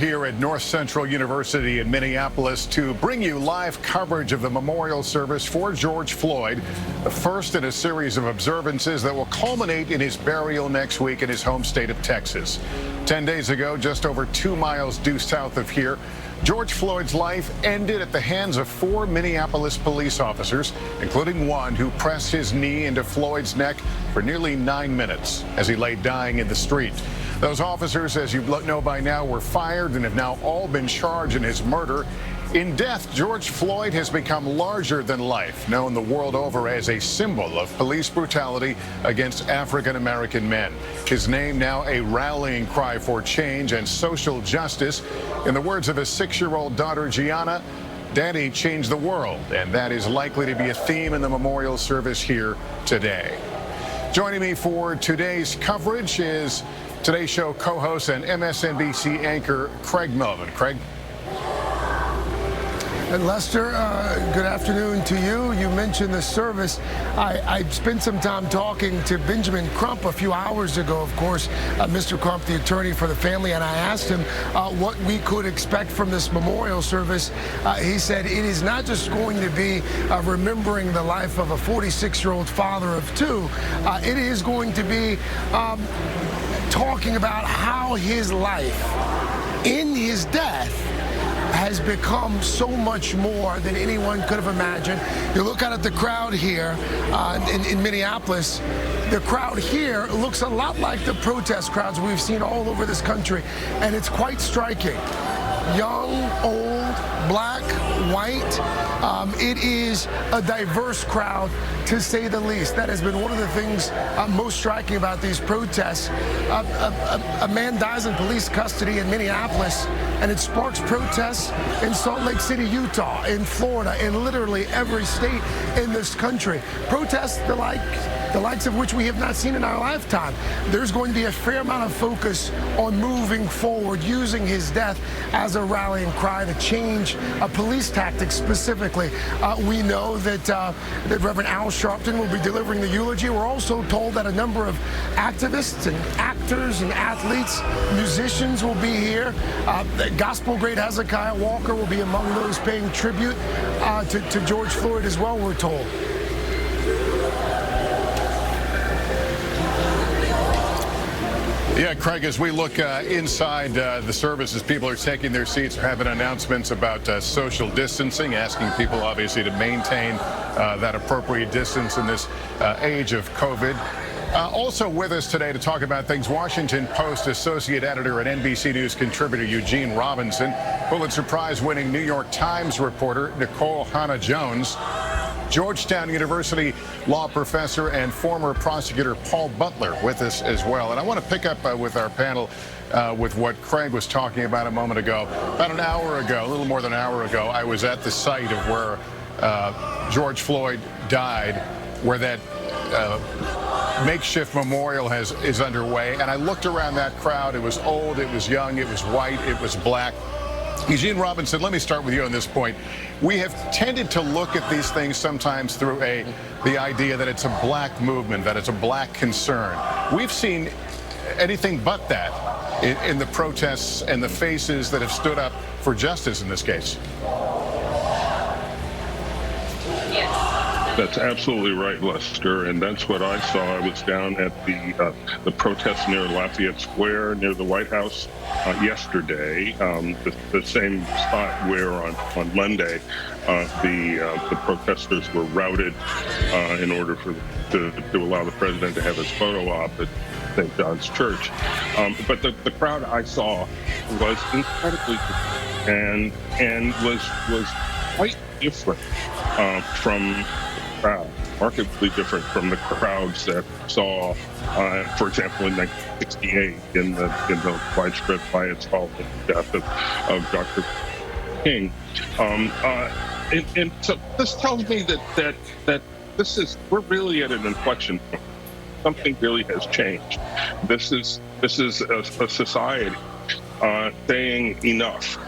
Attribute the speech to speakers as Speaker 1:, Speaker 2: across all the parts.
Speaker 1: here at North Central University in Minneapolis to bring you live coverage of the memorial service for George Floyd, the first in a series of observances that will culminate in his burial next week in his home state of Texas. 10 days ago, just over 2 miles due south of here, George Floyd's life ended at the hands of 4 Minneapolis police officers, including one who pressed his knee into Floyd's neck for nearly 9 minutes as he lay dying in the street. Those officers, as you know by now, were fired and have now all been charged in his murder. In death, George Floyd has become larger than life, known the world over as a symbol of police brutality against African-American men. His name now a rallying cry for change and social justice. In the words of his 6-year-old daughter, Gianna, "Daddy changed the world," and that is likely to be a theme in the memorial service here today. Joining me for today's coverage is Today's Show co-host and MSNBC anchor Craig Melvin. Craig.
Speaker 2: And Lester, good afternoon to you. You mentioned the service. I spent some time talking to Benjamin Crump a few hours ago, of course, Mr. Crump, the attorney for the family, and I asked him what we could expect from this memorial service. He said it is not just going to be remembering the life of a 46-year-old father of 2. It is going to be talking about how his life in his death has become so much more than anyone could have imagined. You look out at the crowd here in Minneapolis. The crowd here looks a lot like the protest crowds we've seen all over this country, and it's quite striking. Young, old, black, white. It is a diverse crowd, to say the least. That has been one of the things most striking about these protests. A man dies in police custody in Minneapolis, and it sparks protests in Salt Lake City, Utah, in Florida, in literally every state in this country. Protests the likes of which we have not seen in our lifetime. There's going to be a fair amount of focus on moving forward, using his death as a rallying cry to change police tactics specifically. We know that Reverend Sharpton will be delivering the eulogy. We're also told that a number of activists and actors and athletes, musicians will be here. The gospel great Hezekiah Walker will be among those paying tribute to George Floyd as well, we're told.
Speaker 1: Yeah, Craig, as we look inside the services, people are taking their seats, are having announcements about social distancing, asking people obviously to maintain that appropriate distance in this age of COVID. Also with us today to talk about things, Washington Post associate editor and NBC News contributor Eugene Robinson, Pulitzer Prize-winning New York Times reporter Nicole Hannah-Jones, Georgetown University law professor and former prosecutor Paul Butler with us as well. And I want to pick up with our panel with what Craig was talking about a moment ago. About an hour ago, a little more than an hour ago, I was at the site of where George Floyd died, where that makeshift memorial is underway. And I looked around that crowd. It was old, it was young, it was white, it was black. Eugene Robinson, let me start with you on this point. We have tended to look at these things sometimes through the idea that it's a black movement, that it's a black concern. We've seen anything but that in the protests and the faces that have stood up for justice in this case.
Speaker 3: That's absolutely right, Lester, and that's what I saw. I was down at the protest near Lafayette Square, near the White House, yesterday, the same spot where on Monday the protesters were routed in order to allow the president to have his photo op at St. John's Church. But the crowd I saw was incredibly different and was quite different from crowd, markedly different from the crowds that saw, for example, in 1968 in the widespread riots following the death of Dr. King. And so this tells me that we're really at an inflection point. Something really has changed. This is a society saying enough,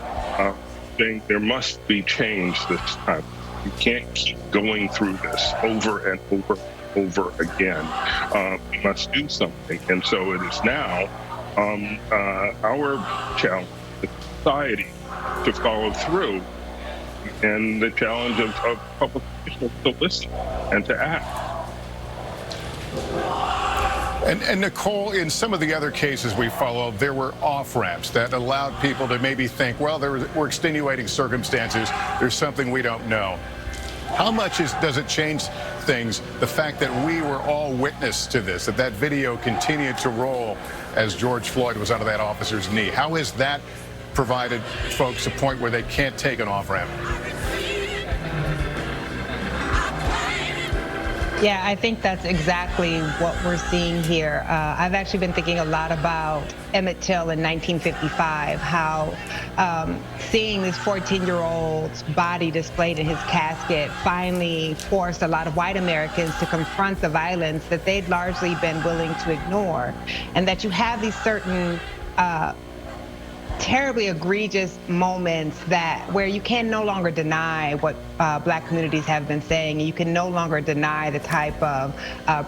Speaker 3: saying there must be change this time. You can't keep going through this over and over again. We must do something. And so it is now our challenge society to follow through, and the challenge of public officials to listen and to act.
Speaker 1: And Nicole, in some of the other cases we followed, there were off-ramps that allowed people to maybe think, well, there were extenuating circumstances, there's something we don't know. How much does it change things, the fact that we were all witness to this, that video continued to roll as George Floyd was under that officer's knee? How has that provided folks a point where they can't take an off-ramp?
Speaker 4: Yeah, I think that's exactly what we're seeing here. I've actually been thinking a lot about Emmett Till in 1955, how seeing this 14-year-old's body displayed in his casket finally forced a lot of white Americans to confront the violence that they'd largely been willing to ignore, and that you have these certain terribly egregious moments where you can no longer deny what black communities have been saying. You can no longer deny the type of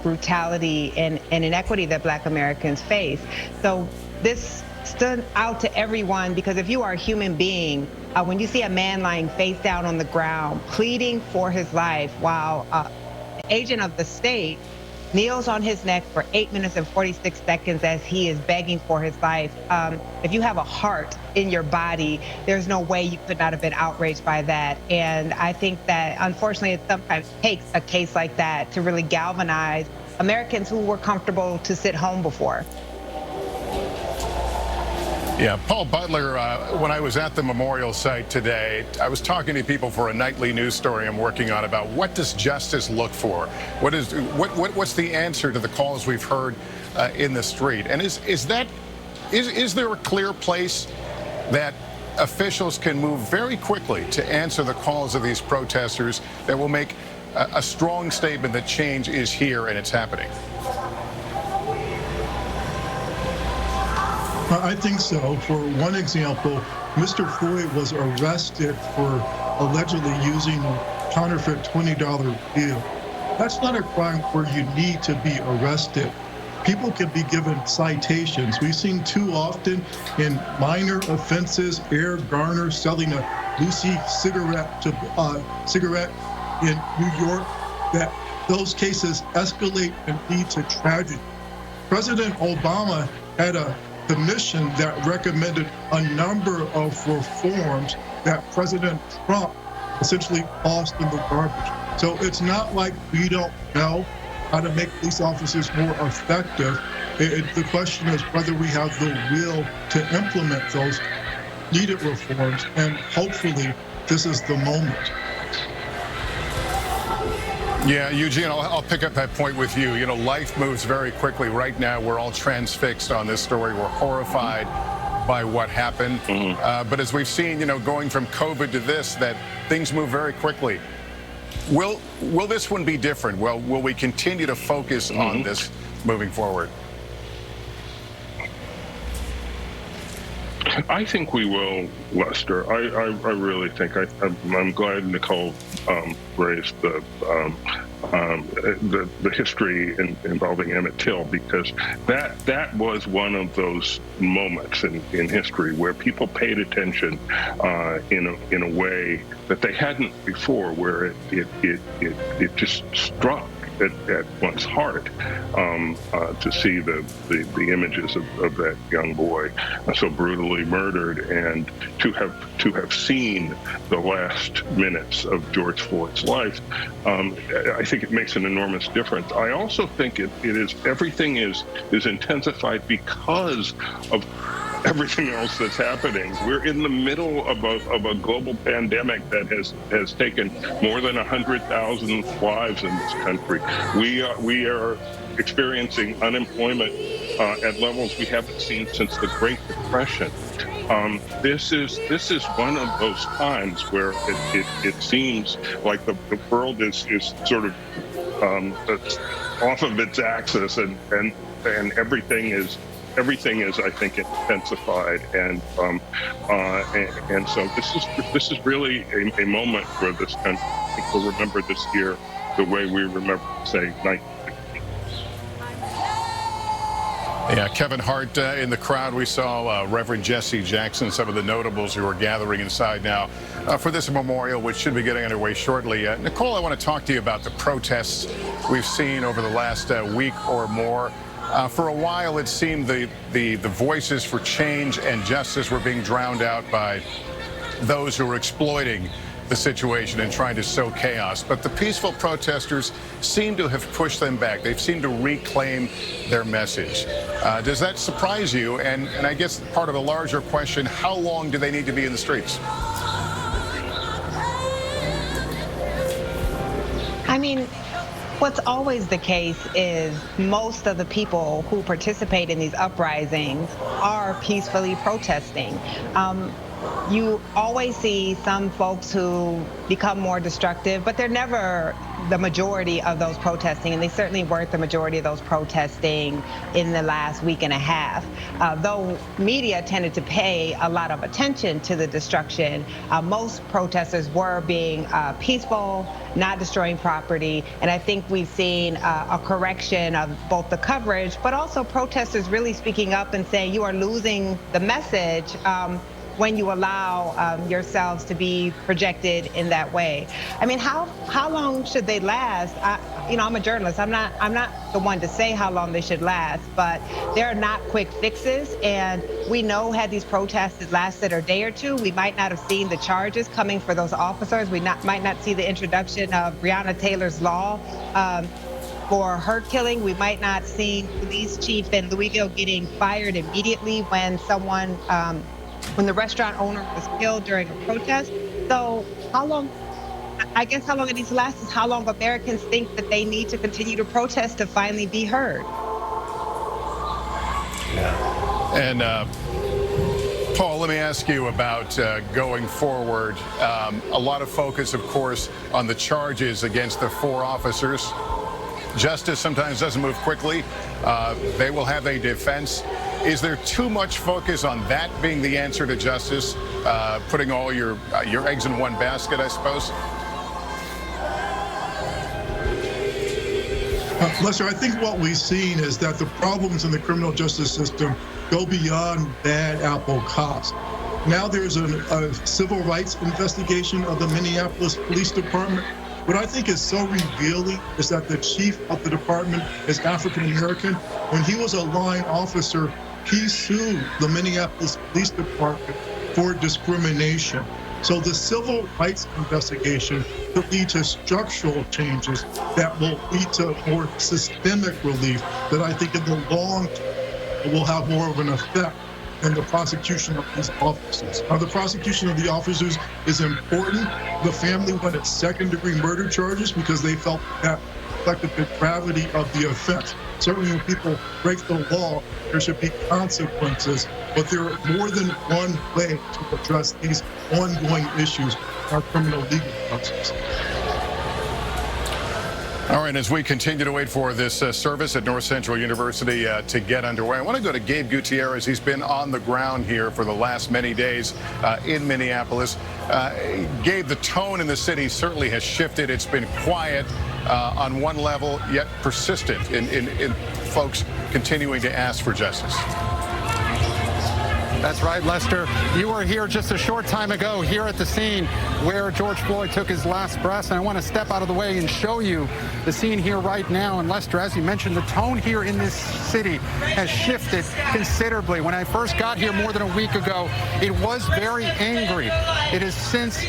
Speaker 4: brutality and inequity that black Americans face. So this stood out to everyone, because if you are a human being, when you see a man lying face down on the ground pleading for his life while an agent of the state kneels on his neck for 8 minutes and 46 seconds as he is begging for his life. If you have a heart in your body, there's no way you could not have been outraged by that. And I think that, unfortunately, it sometimes takes a case like that to really galvanize Americans who were comfortable to sit home before.
Speaker 1: Yeah, Paul Butler, when I was at the memorial site today, I was talking to people for a nightly news story I'm working on about what does justice look for? What's the answer to the calls we've heard in the street? And is there a clear place that officials can move very quickly to answer the calls of these protesters that will make a strong statement that change is here and it's happening?
Speaker 5: I think so. For one example, Mr. Floyd was arrested for allegedly using a counterfeit $20 bill. That's not a crime where you need to be arrested. People can be given citations. We've seen too often in minor offenses, Eric Garner selling a Lucy cigarette in New York, that those cases escalate and lead to tragedy. President Obama had a commission that recommended a number of reforms that President Trump essentially tossed in the garbage. So it's not like we don't know how to make police officers more effective. The question is whether we have the will to implement those needed reforms, and hopefully this is the moment.
Speaker 1: Yeah, Eugene, I'll pick up that point with you. You know, life moves very quickly. Right now, we're all transfixed on this story. We're horrified by what happened. But as we've seen, you know, going from COVID to this, that things move very quickly. Will this one be different? Will we continue to focus on this moving forward?
Speaker 3: I think we will, Lester. I really think. I'm glad Nicole raised the history involving Emmett Till, because that was one of those moments in history where people paid attention in a way that they hadn't before, where it just struck at one's heart to see the images of that young boy so brutally murdered, and to have seen the last minutes of George Floyd's life. I think it makes an enormous difference. I also think everything is intensified because of everything else that's happening. We're in the middle of a global pandemic that has taken more than 100,000 lives in this country. We are experiencing unemployment at levels we haven't seen since the Great Depression. This is one of those times where it seems like the world is sort of off of its axis, and everything is, I think, intensified, and so this is really a moment for this country. I think we'll remember this year the way we remember, say, 1960.
Speaker 1: Yeah, Kevin Hart in the crowd. We saw Reverend Jesse Jackson, some of the notables who are gathering inside now for this memorial, which should be getting underway shortly. Nicole, I want to talk to you about the protests we've seen over the last week or more. For a while, it seemed the voices for change and justice were being drowned out by those who were exploiting the situation and trying to sow chaos. But the peaceful protesters seem to have pushed them back. They've seemed to reclaim their message. Does that surprise you? And I guess part of a larger question, how long do they need to be in the streets?
Speaker 4: I mean, what's always the case is most of the people who participate in these uprisings are peacefully protesting. You always see some folks who become more destructive, but they're never the majority of those protesting, and they certainly weren't the majority of those protesting in the last week and a half. Though media tended to pay a lot of attention to the destruction, most protesters were being peaceful, not destroying property, and I think we've seen a correction of both the coverage, but also protesters really speaking up and saying you are losing the message when you allow yourselves to be projected in that way. I mean, how long should they last? I'm a journalist. I'm not the one to say how long they should last, but there are not quick fixes. And we know had these protests lasted a day or two, we might not have seen the charges coming for those officers. We might not see the introduction of Breonna Taylor's law for her killing. We might not see police chief in Louisville getting fired immediately when someone when the restaurant owner was killed during a protest. So how long it needs to last is how long Americans think that they need to continue to protest to finally be heard.
Speaker 1: Yeah. And Paul, let me ask you about going forward. A lot of focus, of course, on the charges against the 4 officers. Justice sometimes doesn't move quickly. They will have a defense. Is there too much focus on that being the answer to justice, putting all your eggs in one basket, I suppose?
Speaker 5: Lester, I think what we've seen is that the problems in the criminal justice system go beyond bad apple cops. Now there's a civil rights investigation of the Minneapolis Police Department. What I think is so revealing is that the chief of the department is African American. When he was a line officer, he sued the Minneapolis Police Department for discrimination. So the civil rights investigation could lead to structural changes that will lead to more systemic relief that I think in the long term will have more of an effect than the prosecution of these officers. Now, the prosecution of the officers is important. The family wanted 2nd-degree murder charges because they felt that reflected the gravity of the offense. Certainly when people break the law, there should be consequences, but there are more than one way to address these ongoing issues in our criminal legal process.
Speaker 1: All right, as we continue to wait for this service at North Central University to get underway, I want to go to Gabe Gutierrez. He's been on the ground here for the last many days in Minneapolis. Gabe, the tone in the city certainly has shifted. It's been quiet on one level, yet persistent in folks continuing to ask for justice.
Speaker 6: That's right, Lester. You were here just a short time ago here at the scene where George Floyd took his last breath. And I want to step out of the way and show you the scene here right now. And Lester, as you mentioned, the tone here in this city has shifted considerably. When I first got here more than a week ago, it was very angry. It has since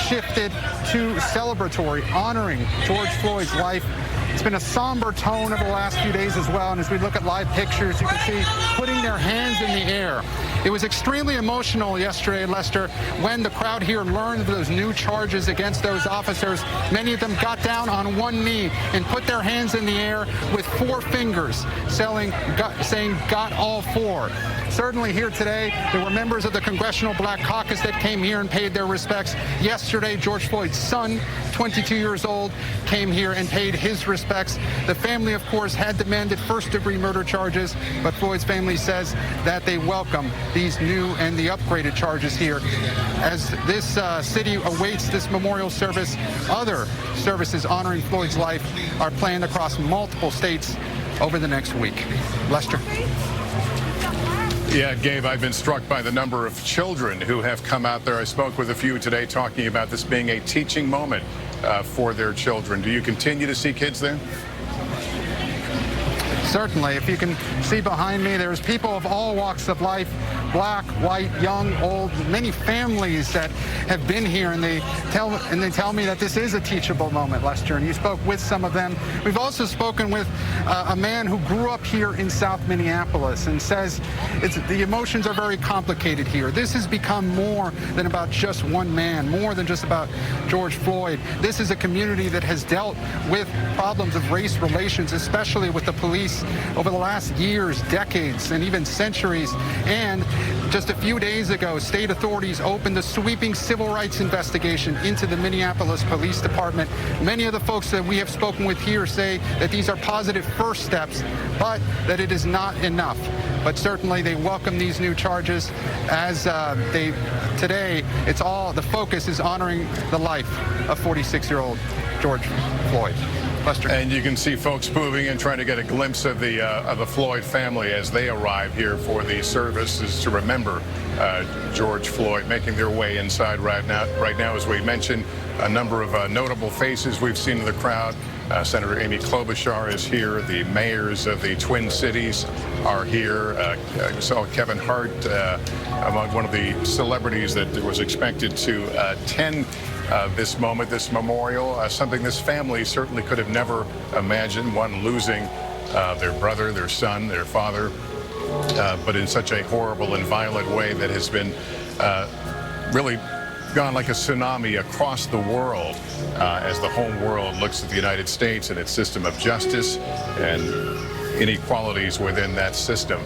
Speaker 6: shifted to celebratory, honoring George Floyd's life. It's been a somber tone over the last few days as well. And as we look at live pictures, you can see putting their hands in the air. It was extremely emotional yesterday, Lester, when the crowd here learned of those new charges against those officers. Many of them got down on one knee and put their hands in the air with 4 fingers, saying, "Got all 4." Certainly here today, there were members of the Congressional Black Caucus that came here and paid their respects. Yesterday, George Floyd's son, 22 years old, came here and paid his respects. The family, of course, had demanded 1st-degree murder charges, but Floyd's family says that they welcome these new and the upgraded charges here. As this city awaits this memorial service, other services honoring Floyd's life are planned across multiple states over the next week. Lester?
Speaker 1: Yeah, Gabe, I've been struck by the number of children who have come out there. I spoke with a few today talking about this being a teaching moment for their children. Do you continue to see kids there?
Speaker 6: Certainly. If you can see behind me, there's people of all walks of life, black, white, young, old, many families that have been here, and they tell me that this is a teachable moment, Lester, and you spoke with some of them. We've also spoken with a man who grew up here in South Minneapolis and says the emotions are very complicated here. This has become more than about just one man, more than just about George Floyd. This is a community that has dealt with problems of race relations, especially with the police over the last years, decades, and even centuries. And just a few days ago, state authorities opened a sweeping civil rights investigation into the Minneapolis Police Department. Many of the folks that we have spoken with here say that these are positive first steps, but that it is not enough. But certainly they welcome these new charges as today, the focus is honoring the life of 46-year-old George Floyd. Lester.
Speaker 1: And you can see folks moving and trying to get a glimpse of the Floyd family as they arrive here for the services to remember George Floyd, making their way inside right now, as we mentioned, a number of notable faces we've seen in the crowd. Senator Amy Klobuchar is here. The mayors of the Twin Cities are here. You saw Kevin Hart among one of the celebrities that was expected to attend this moment, this memorial, something this family certainly could have never imagined, one losing their brother, their son, their father, but in such a horrible and violent way that has been really gone like a tsunami across the world as the home world looks at the United States and its system of justice and inequalities within that system.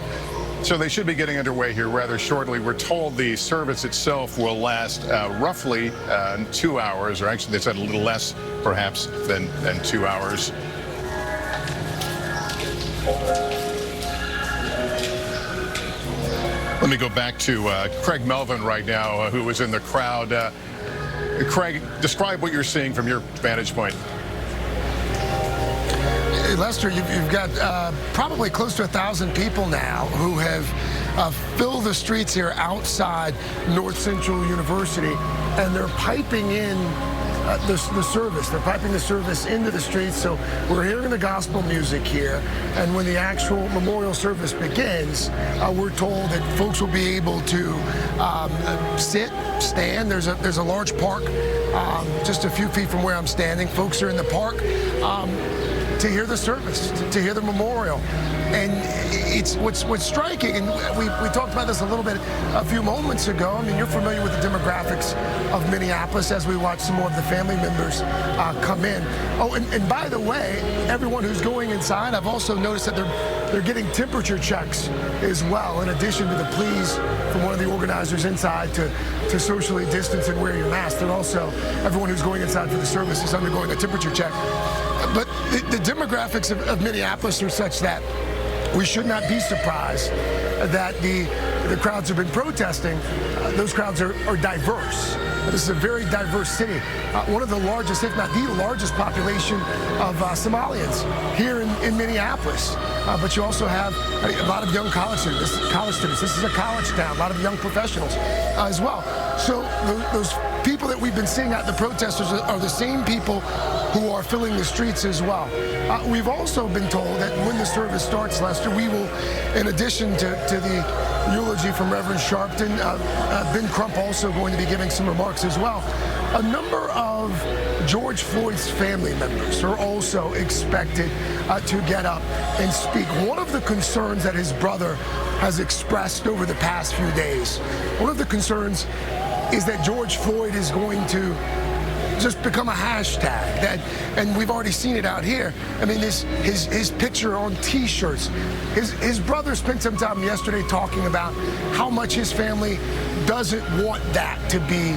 Speaker 1: So they should be getting underway here rather shortly. We're told the service itself will last roughly 2 hours, or actually they said a little less perhaps than 2 hours. Let me go back to Craig Melvin right now, who was in the crowd. Craig, describe what you're seeing from your vantage point.
Speaker 2: Lester, you've got probably close to 1,000 people now who have filled the streets here outside North Central University, and they're piping in the service. They're piping the service into the streets, so we're hearing the gospel music here, and when the actual memorial service begins, we're told that folks will be able to sit, stand. There's a large park just a few feet from where I'm standing. Folks are in the park to hear the service, to hear the memorial. And it's what's striking, and we talked about this a little bit a few moments ago. I mean, you're familiar with the demographics of Minneapolis as we watch some more of the family members come in. Oh, and by the way, everyone who's going inside, I've also noticed that they're getting temperature checks as well, in addition to the pleas from one of the organizers inside to socially distance and wear your mask. They're also, everyone who's going inside for the service is undergoing a temperature check. But the demographics of Minneapolis are such that we should not be surprised that the crowds have been protesting. Those crowds are diverse. This is a very diverse city. One of the largest, if not the largest population of Somalians here in Minneapolis. But you also have a lot of young college students. This is a college town, a lot of young professionals as well. So those people that we've been seeing at the protesters are the same people who are filling the streets as well. We've also been told that when the service starts, Lester, we will, in addition to the eulogy from Reverend Sharpton, Ben Crump also going to be giving some remarks as well. A number of George Floyd's family members are also expected to get up and speak. One of the concerns that his brother has expressed over the past few days, one of the concerns is that George Floyd is going to just become a hashtag, and we've already seen it out here. I mean, his picture on T-shirts. His brother spent some time yesterday talking about how much his family doesn't want that to be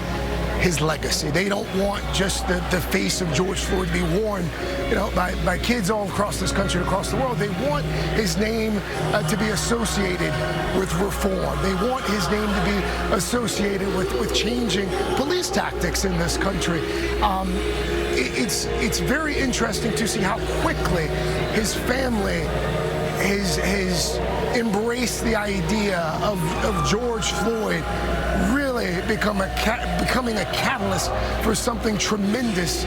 Speaker 2: his legacy. They don't want just the face of George Floyd to be worn, you know, by kids all across this country and across the world. They want his name to be associated with reform. They want his name to be associated with changing police tactics in this country. It's very interesting to see how quickly his family has embraced the idea of George Floyd really becoming a catalyst for something tremendous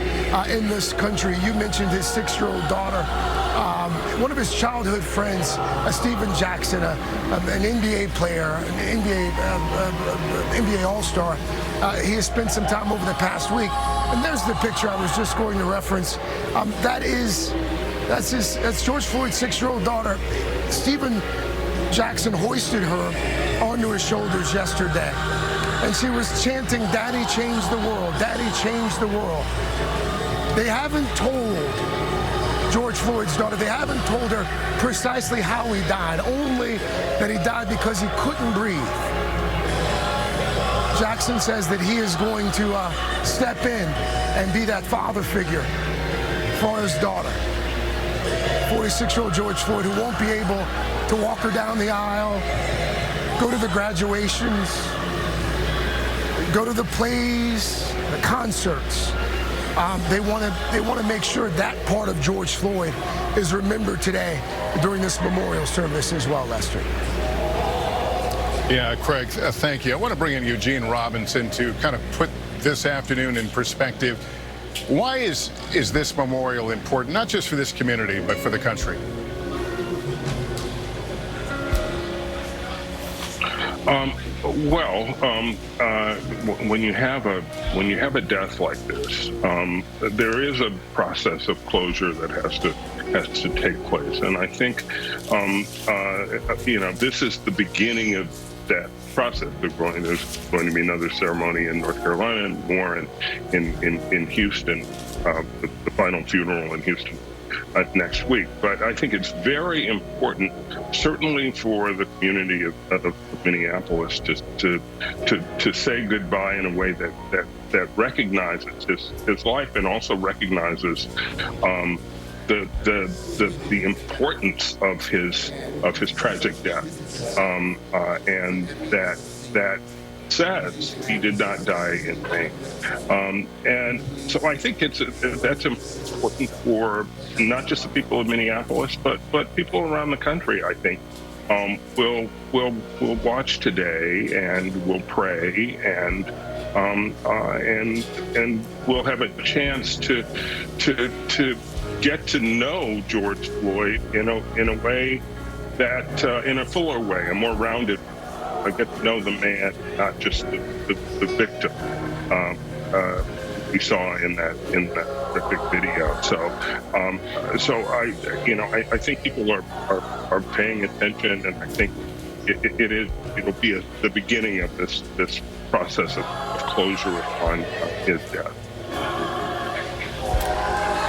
Speaker 2: in this country. You mentioned his 6-year-old daughter. One of his childhood friends, Steven Jackson, an NBA player, an NBA All-Star. He has spent some time over the past week, and there's the picture I was just going to reference. That's George Floyd's 6-year-old daughter. Steven Jackson hoisted her onto his shoulders yesterday, and she was chanting, "Daddy changed the world, Daddy changed the world." They haven't told George Floyd's daughter, they haven't told her precisely how he died, only that he died because he couldn't breathe. Jackson says that he is going to step in and be that father figure for his daughter. 46-year-old George Floyd, who won't be able to walk her down the aisle, go to the graduations, go to the plays, the concerts. They want to make sure that part of George Floyd is remembered today during this memorial service as well, Lester.
Speaker 1: Yeah, Craig, thank you. I want to bring in Eugene Robinson to kind of put this afternoon in perspective. Why is this memorial important, not just for this community, but for the country?
Speaker 3: When you have a death like this, there is a process of closure that has to take place, and I think this is the beginning of that process. There's going to be another ceremony in North Carolina and more in Houston, the final funeral in Houston next week. But I think it's very important, certainly for the community of Minneapolis, to say goodbye in a way that recognizes his life and also recognizes the importance of his tragic death, and that says he did not die in vain. And so I think that's important for not just the people of Minneapolis, but people around the country. I think will watch today and will pray and we'll have a chance to get to know George Floyd in a way that in a fuller way, a more rounded. I get to know the man, not just the victim we saw in that horrific video. So I think people are paying attention, and I think it'll be the beginning of this process of closure on his death.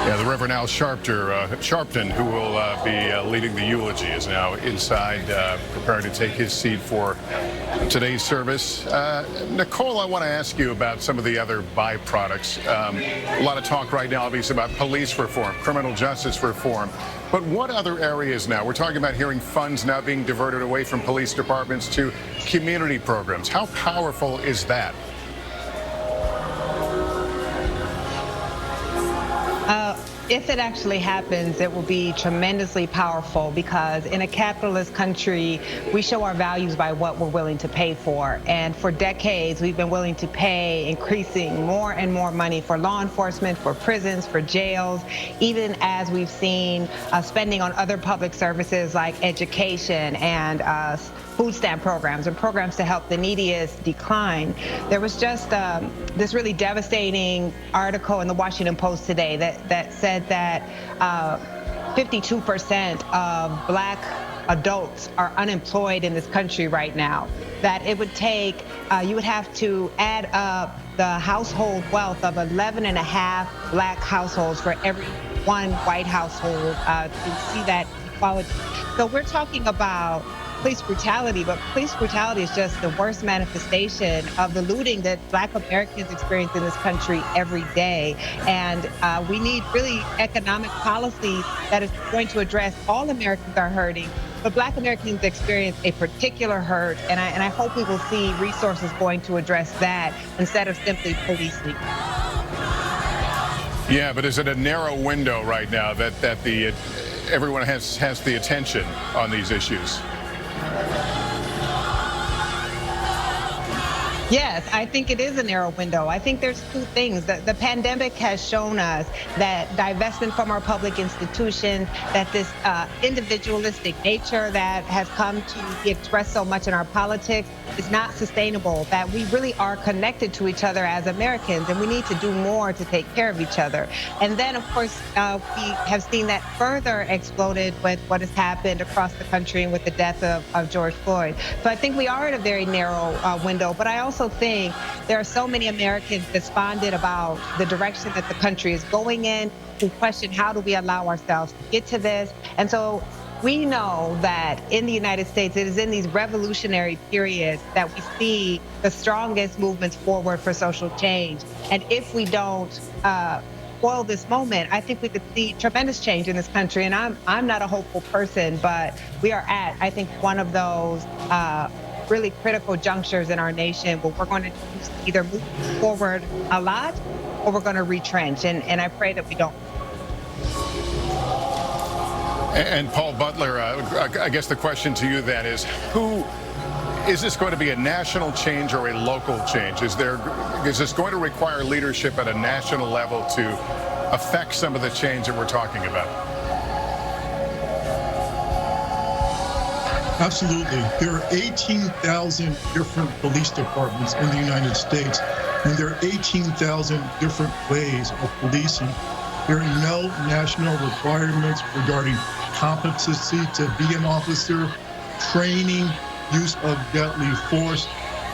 Speaker 1: Yeah, the Reverend Al Sharpton, who will be leading the eulogy, is now inside preparing to take his seat for today's service. Nicole, I want to ask you about some of the other byproducts. A lot of talk right now, obviously, about police reform, criminal justice reform. But what other areas now? We're talking about hearing funds now being diverted away from police departments to community programs. How powerful is that?
Speaker 4: If it actually happens, it will be tremendously powerful, because in a capitalist country, we show our values by what we're willing to pay for. And for decades, we've been willing to pay increasing more and more money for law enforcement, for prisons, for jails, even as we've seen spending on other public services like education and food stamp programs and programs to help the neediest decline. There was just this really devastating article in the Washington Post today that said that 52% of Black adults are unemployed in this country right now. That it would take, you would have to add up the household wealth of 11.5 Black households for every one white household to see that equality. So we're talking about police brutality, but police brutality is just the worst manifestation of the looting that Black Americans experience in this country every day. And we need really economic policy that is going to address all Americans are hurting, but Black Americans experience a particular hurt, and I hope we will see resources going to address that instead of simply policing.
Speaker 1: Yeah, but is it a narrow window right now that the everyone has the attention on these issues.
Speaker 4: Yes, I think it is a narrow window. I think there's two things. The pandemic has shown us that divestment from our public institutions, that this individualistic nature that has come to be expressed so much in our politics is not sustainable, that we really are connected to each other as Americans, and we need to do more to take care of each other. And then, of course, we have seen that further exploded with what has happened across the country and with the death of George Floyd. So I think we are in a very narrow window, but I also think there are so many Americans despondent about the direction that the country is going in, who question how do we allow ourselves to get to this. And so we know that in the United States, it is in these revolutionary periods that we see the strongest movements forward for social change. And if we don't spoil this moment, I think we could see tremendous change in this country. And I'm not a hopeful person, but we are at, I think, one of those really critical junctures in our nation where we're going to either move forward a lot or we're going to retrench. And I pray that we don't.
Speaker 1: And Paul Butler, I guess the question to you then is, is this going to be a national change or a local change? Is this going to require leadership at a national level to affect some of the change that we're talking about?
Speaker 5: Absolutely. There are 18,000 different police departments in the United States, and there are 18,000 different ways of policing. There are no national requirements regarding competency to be an officer, training, use of deadly force.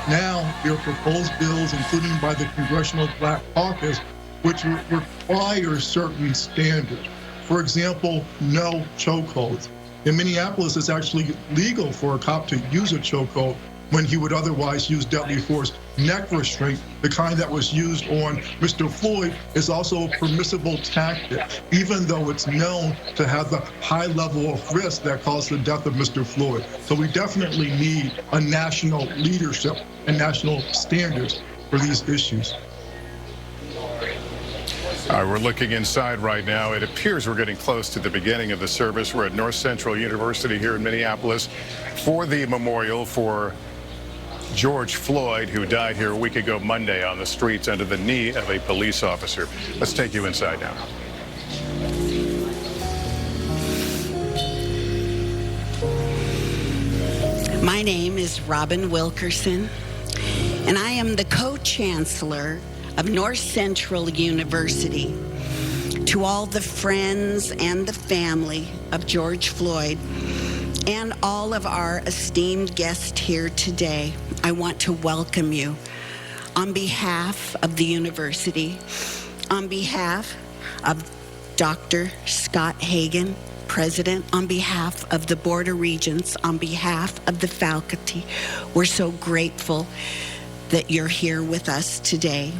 Speaker 5: Now, there are proposed bills, including by the Congressional Black Caucus, which require certain standards. For example, no chokeholds. In Minneapolis, it's actually legal for a cop to use a chokehold when he would otherwise use deadly force. Neck restraint, the kind that was used on Mr. Floyd, is also a permissible tactic, even though it's known to have the high level of risk that caused the death of Mr. Floyd. So we definitely need a national leadership and national standards for these issues.
Speaker 1: We're looking inside right now. It appears we're getting close to the beginning of the service. We're at North Central University here in Minneapolis for the memorial for George Floyd, who died here a week ago Monday on the streets under the knee of a police officer. Let's take you inside now.
Speaker 7: My name is Robin Wilkerson, and I am the co-chancellor of North Central University. To all the friends and the family of George Floyd and all of our esteemed guests here today, I want to welcome you on behalf of the university, on behalf of Dr. Scott Hagan, President, on behalf of the Board of Regents, on behalf of the faculty. We're so grateful that you're here with us today.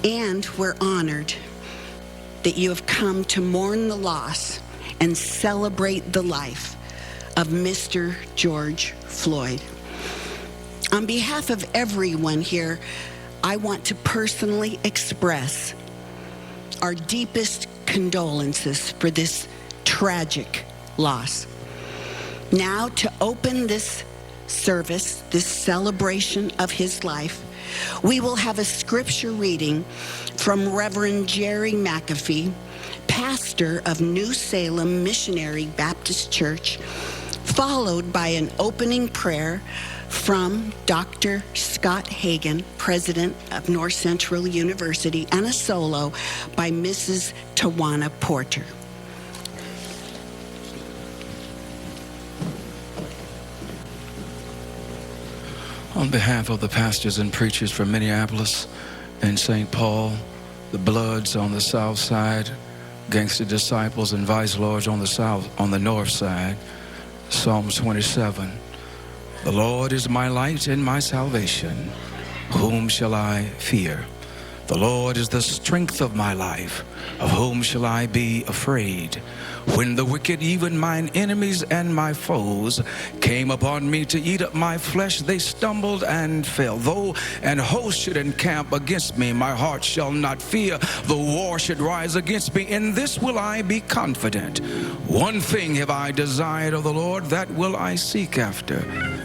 Speaker 7: And we're honored that you have come to mourn the loss and celebrate the life of Mr. George Floyd. On behalf of everyone here, I want to personally express our deepest condolences for this tragic loss. Now, to open this service, this celebration of his life, we will have a scripture reading from Reverend Jerry McAfee, pastor of New Salem Missionary Baptist Church, followed by an opening prayer from Dr. Scott Hagan, President of North Central University, and a solo by Mrs. Tawana Porter.
Speaker 8: On behalf of the pastors and preachers from Minneapolis and St. Paul, the Bloods on the south side, Gangster Disciples and Vice Lords on the north side, Psalms 27. The Lord is my light and my salvation. Whom shall I fear? The Lord is the strength of my life. Of whom shall I be afraid? When the wicked, even mine enemies and my foes, came upon me to eat up my flesh, they stumbled and fell. Though an host should encamp against me, my heart shall not fear. The war should rise against me, in this will I be confident. One thing have I desired of the Lord, that will I seek after,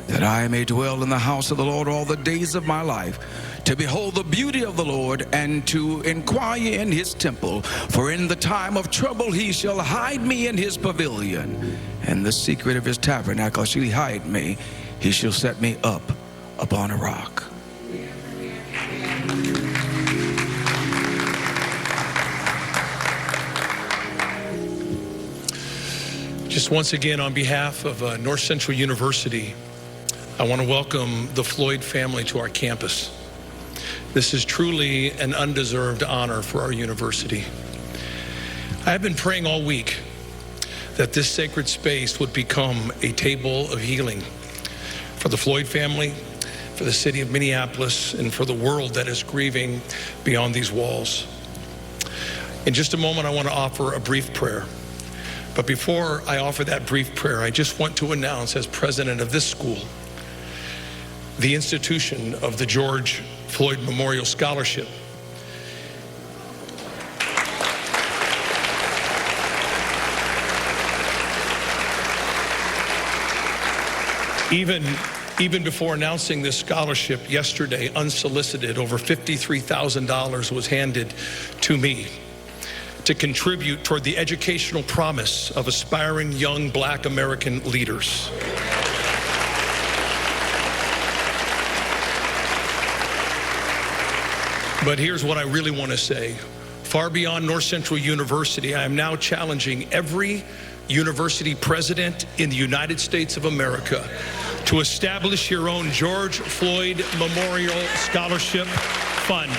Speaker 8: that I may dwell in the house of the Lord all the days of my life, to behold the beauty of the Lord, and to inquire in his temple. For in the time of trouble he shall hide me in his pavilion. In the secret of his tabernacle shall he hide me. He shall set me up upon a rock.
Speaker 9: Just once again, on behalf of North Central University, I want to welcome the Floyd family to our campus. This is truly an undeserved honor for our university. I've been praying all week that this sacred space would become a table of healing for the Floyd family, for the city of Minneapolis, and for the world that is grieving beyond these walls. In just a moment, I want to offer a brief prayer. But before I offer that brief prayer, I just want to announce, as president of this school, the institution of the George Floyd Memorial Scholarship. Even before announcing this scholarship yesterday, unsolicited, over $53,000 was handed to me to contribute toward the educational promise of aspiring young Black American leaders. But here's what I really want to say. Far beyond North Central University, I am now challenging every university president in the United States of America to establish your own George Floyd Memorial Scholarship Fund.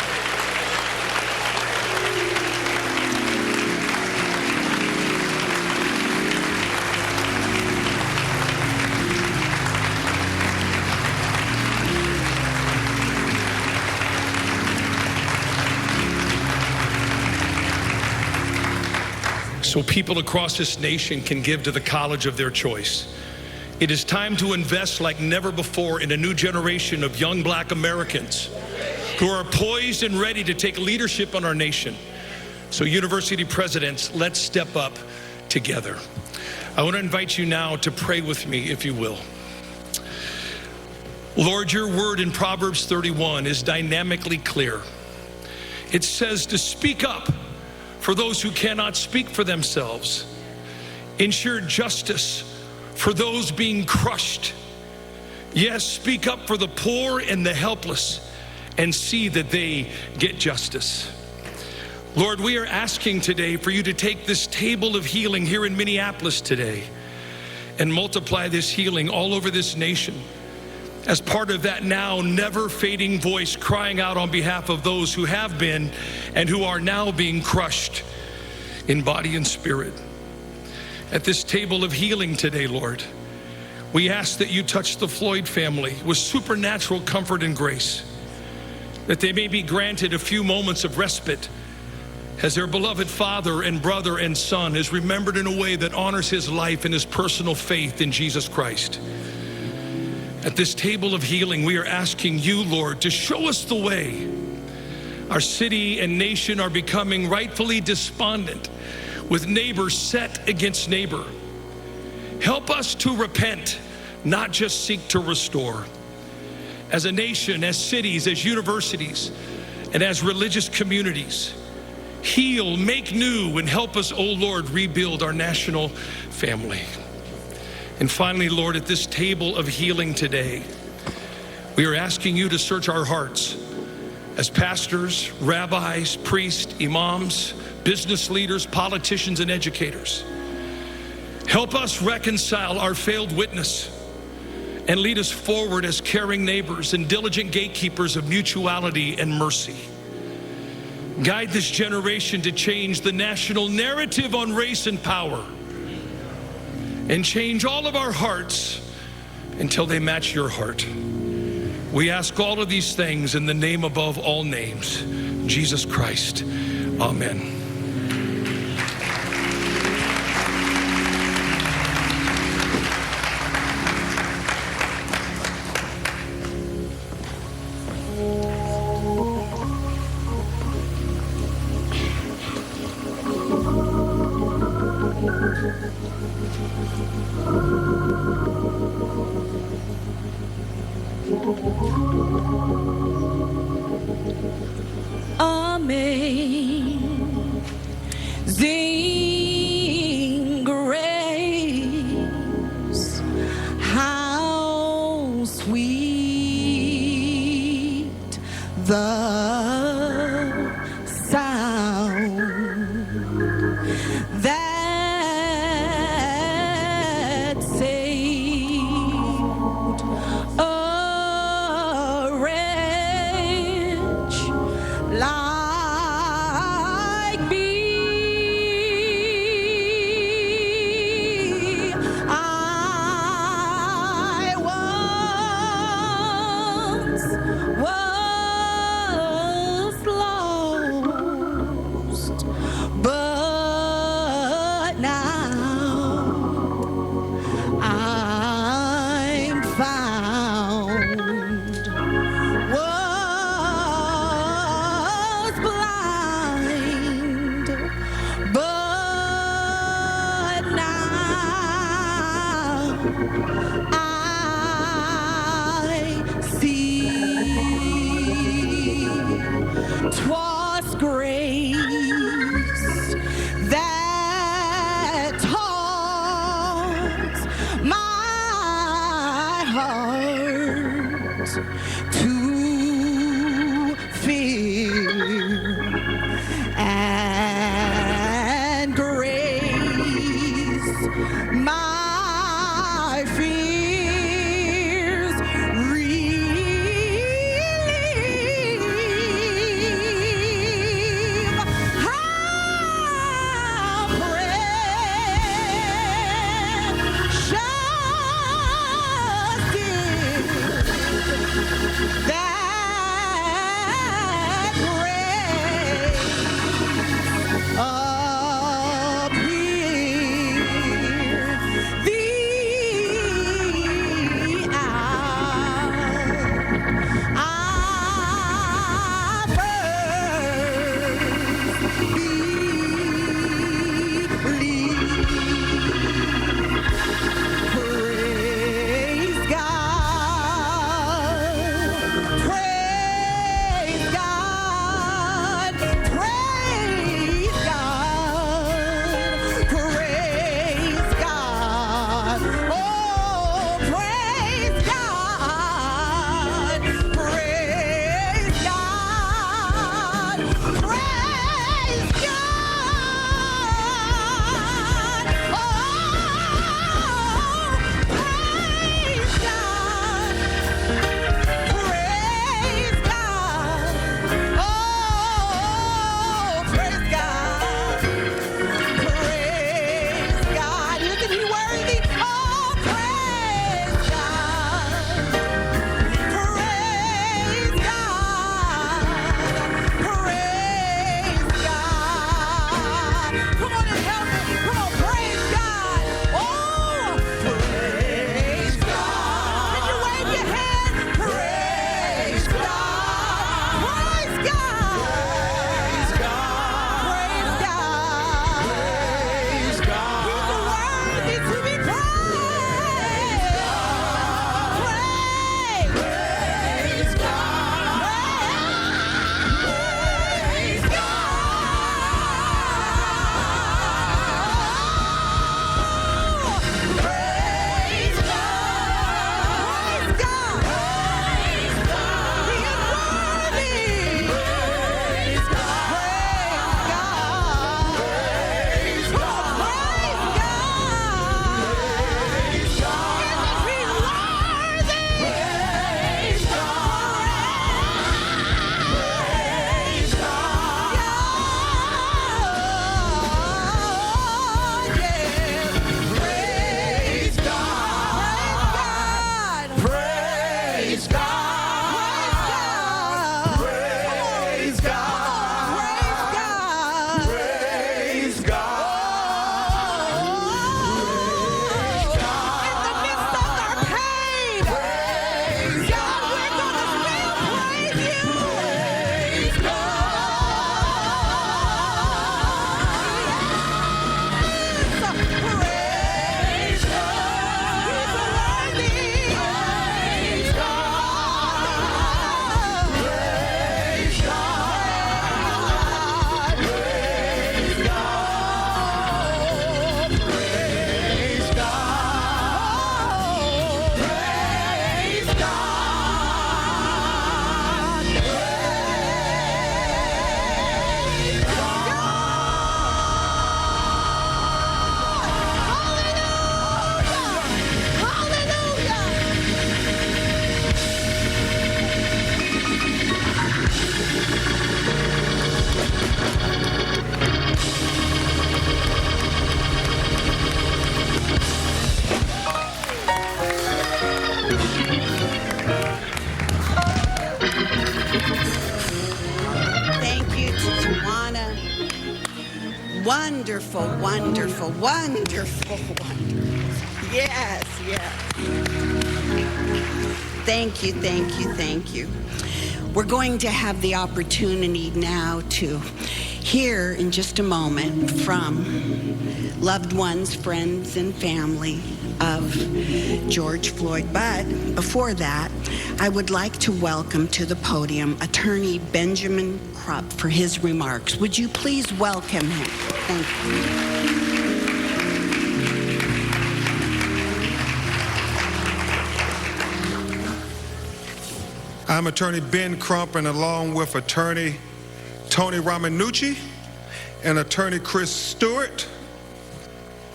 Speaker 9: So people across this nation can give to the college of their choice. It is time to invest like never before in a new generation of young Black Americans who are poised and ready to take leadership in our nation. So university presidents, let's step up together. I want to invite you now to pray with me, if you will. Lord, your word in Proverbs 31 is dynamically clear. It says to speak up for those who cannot speak for themselves. Ensure justice for those being crushed. Yes, speak up for the poor and the helpless and see that they get justice. Lord, we are asking today for you to take this table of healing here in Minneapolis today and multiply this healing all over this nation as part of that now never fading voice crying out on behalf of those who have been and who are now being crushed in body and spirit. At this table of healing today, Lord, we ask that you touch the Floyd family with supernatural comfort and grace, that they may be granted a few moments of respite as their beloved father and brother and son is remembered in a way that honors his life and his personal faith in Jesus Christ. At this table of healing, we are asking you, Lord, to show us the way. Our city and nation are becoming rightfully despondent, with neighbor set against neighbor. Help us to repent, not just seek to restore. As a nation, as cities, as universities, and as religious communities, heal, make new, and help us, oh Lord, rebuild our national family. And finally, Lord, at this table of healing today, we are asking you to search our hearts as pastors, rabbis, priests, imams, business leaders, politicians, and educators. Help us reconcile our failed witness and lead us forward as caring neighbors and diligent gatekeepers of mutuality and mercy. Guide this generation to change the national narrative on race and power, and change all of our hearts until they match your heart. We ask all of these things in the name above all names, Jesus Christ. Amen.
Speaker 10: Amazing grace, how sweet the sound that saved a wretch like me. I once was lost, but now I'm found. Was blind, but now I see. 'Twas grace that taught my heart to fear, and grace my fears relieve.
Speaker 7: Wonderful, wonderful, wonderful, wonderful. Yes, yes. Thank you, thank you, thank you. We're going to have the opportunity now to hear in just a moment from loved ones, friends, and family of George Floyd. But before that, I would like to welcome to the podium Attorney Benjamin Krupp for his remarks. Would you please welcome him? Thank you.
Speaker 11: I'm Attorney Ben Crump, and along with Attorney Tony Ramanucci and Attorney Chris Stewart,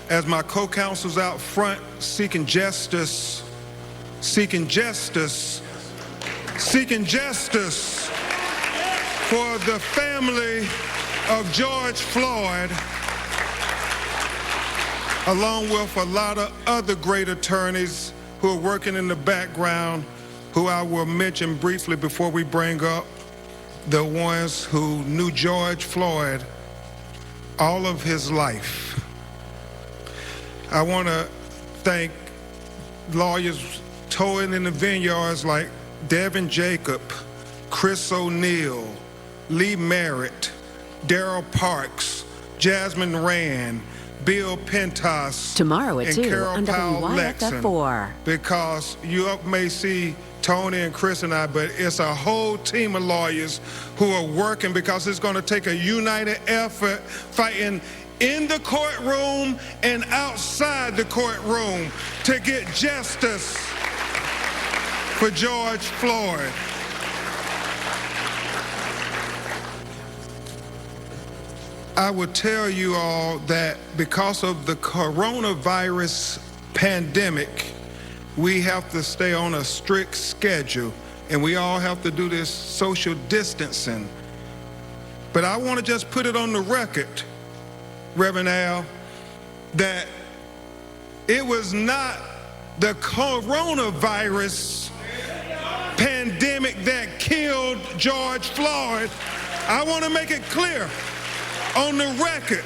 Speaker 11: as my co-counsels out front seeking justice for the family of George Floyd, along with a lot of other great attorneys who are working in the background, who I will mention briefly before we bring up the ones who knew George Floyd all of his life. I want to thank lawyers towing in the vineyards like Devin Jacob, Chris O'Neill, Lee Merritt, Daryl Parks, Jasmine Rand, Bill Pentas,
Speaker 12: tomorrow at
Speaker 11: and
Speaker 12: 2
Speaker 11: Carol
Speaker 12: on
Speaker 11: Powell
Speaker 12: WYFF 4.
Speaker 11: because you may see Tony and Chris and I, but it's a whole team of lawyers who are working, because it's going to take a united effort fighting in the courtroom and outside the courtroom to get justice for George Floyd. I would tell you all that because of the coronavirus pandemic, we have to stay on a strict schedule, and we all have to do this social distancing. But I want to just put it on the record, Reverend Al, that it was not the coronavirus pandemic that killed George Floyd. I want to make it clear on the record.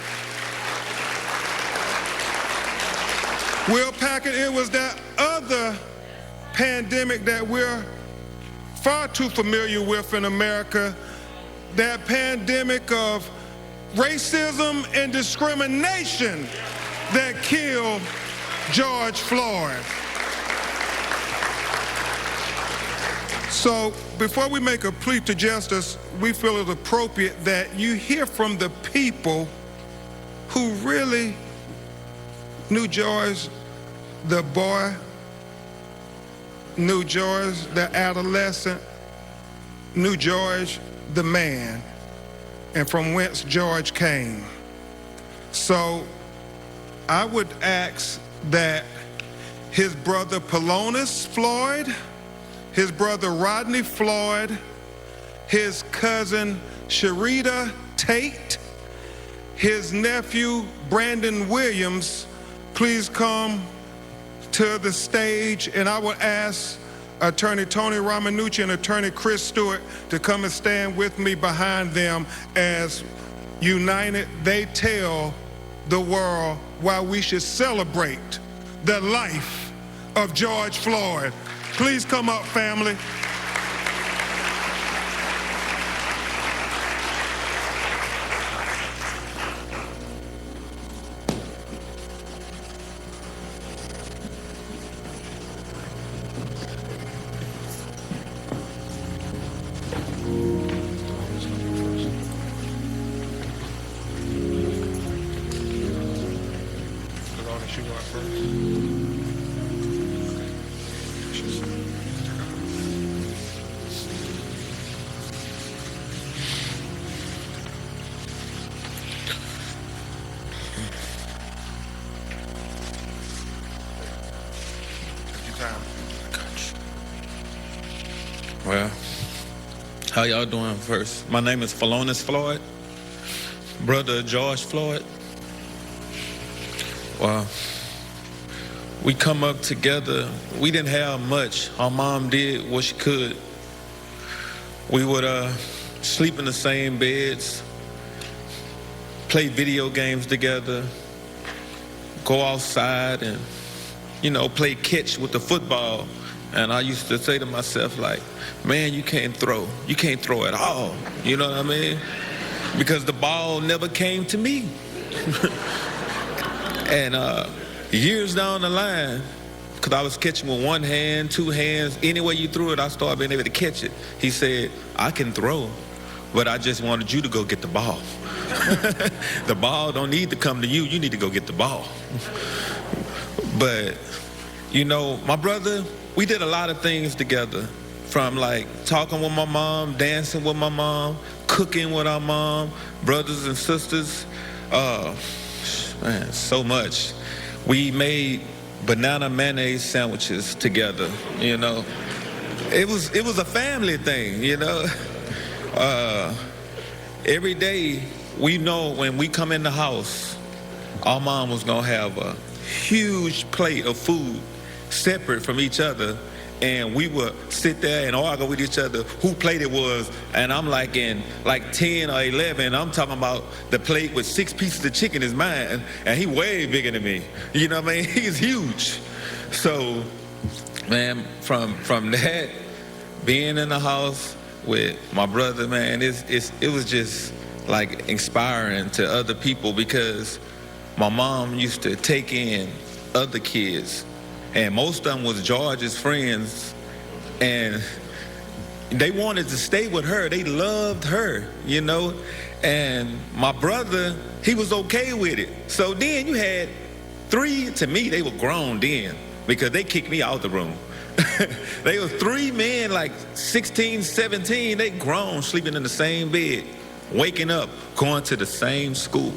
Speaker 11: Will Packard, it was that other pandemic that we're far too familiar with in America, that pandemic of racism and discrimination that killed George Floyd. So before we make a plea to justice, we feel it appropriate that you hear from the people who really knew George the boy, knew George the adolescent, knew George the man, and from whence George came. So I would ask that his brother Polonus Floyd, his brother Rodney Floyd, his cousin Sharita Tate, his nephew Brandon Williams, please come to the stage, and I would ask Attorney Tony Ramanucci and Attorney Chris Stewart to come and stand with me behind them as united they tell the world why we should celebrate the life of George Floyd. Please come up, family.
Speaker 13: Well, how y'all doing first? My name is Polonus Floyd, brother of George Floyd. Well, we come up together. We didn't have much. Our mom did what she could. We would sleep in the same beds. play video games together, go outside and, you know, play catch with the football. And I used to say to myself, like, man, you can't throw. You can't throw at all. You know what I mean? Because the ball never came to me. And years down the line, because I was catching with one hand, two hands, any way you threw it, I started being able to catch it. He said, I can throw, but I just wanted you to go get the ball. The ball don't need to come to you. You need to go get the ball. But, you know, my brother, we did a lot of things together, from like talking with my mom, dancing with my mom, cooking with our mom, brothers and sisters. Man, so much. We made banana mayonnaise sandwiches together, you know. It was a family thing, you know. Every day, we know when we come in the house, our mom was gonna have a huge plate of food separate from each other, and we would sit there and argue with each other who plate it was. And I'm like in like 10 or 11, I'm talking about the plate with 6 pieces of chicken is mine, and he way bigger than me. You know what I mean? He's huge. So, man, from that, being in the house with my brother, man, it was just like inspiring to other people, because my mom used to take in other kids, and most of them was George's friends, and they wanted to stay with her. They loved her, you know. And my brother, he was okay with it. So then you had 3, to me, they were grown then, because they kicked me out the room. They were 3 men, like 16, 17, they grown, sleeping in the same bed, waking up, going to the same school.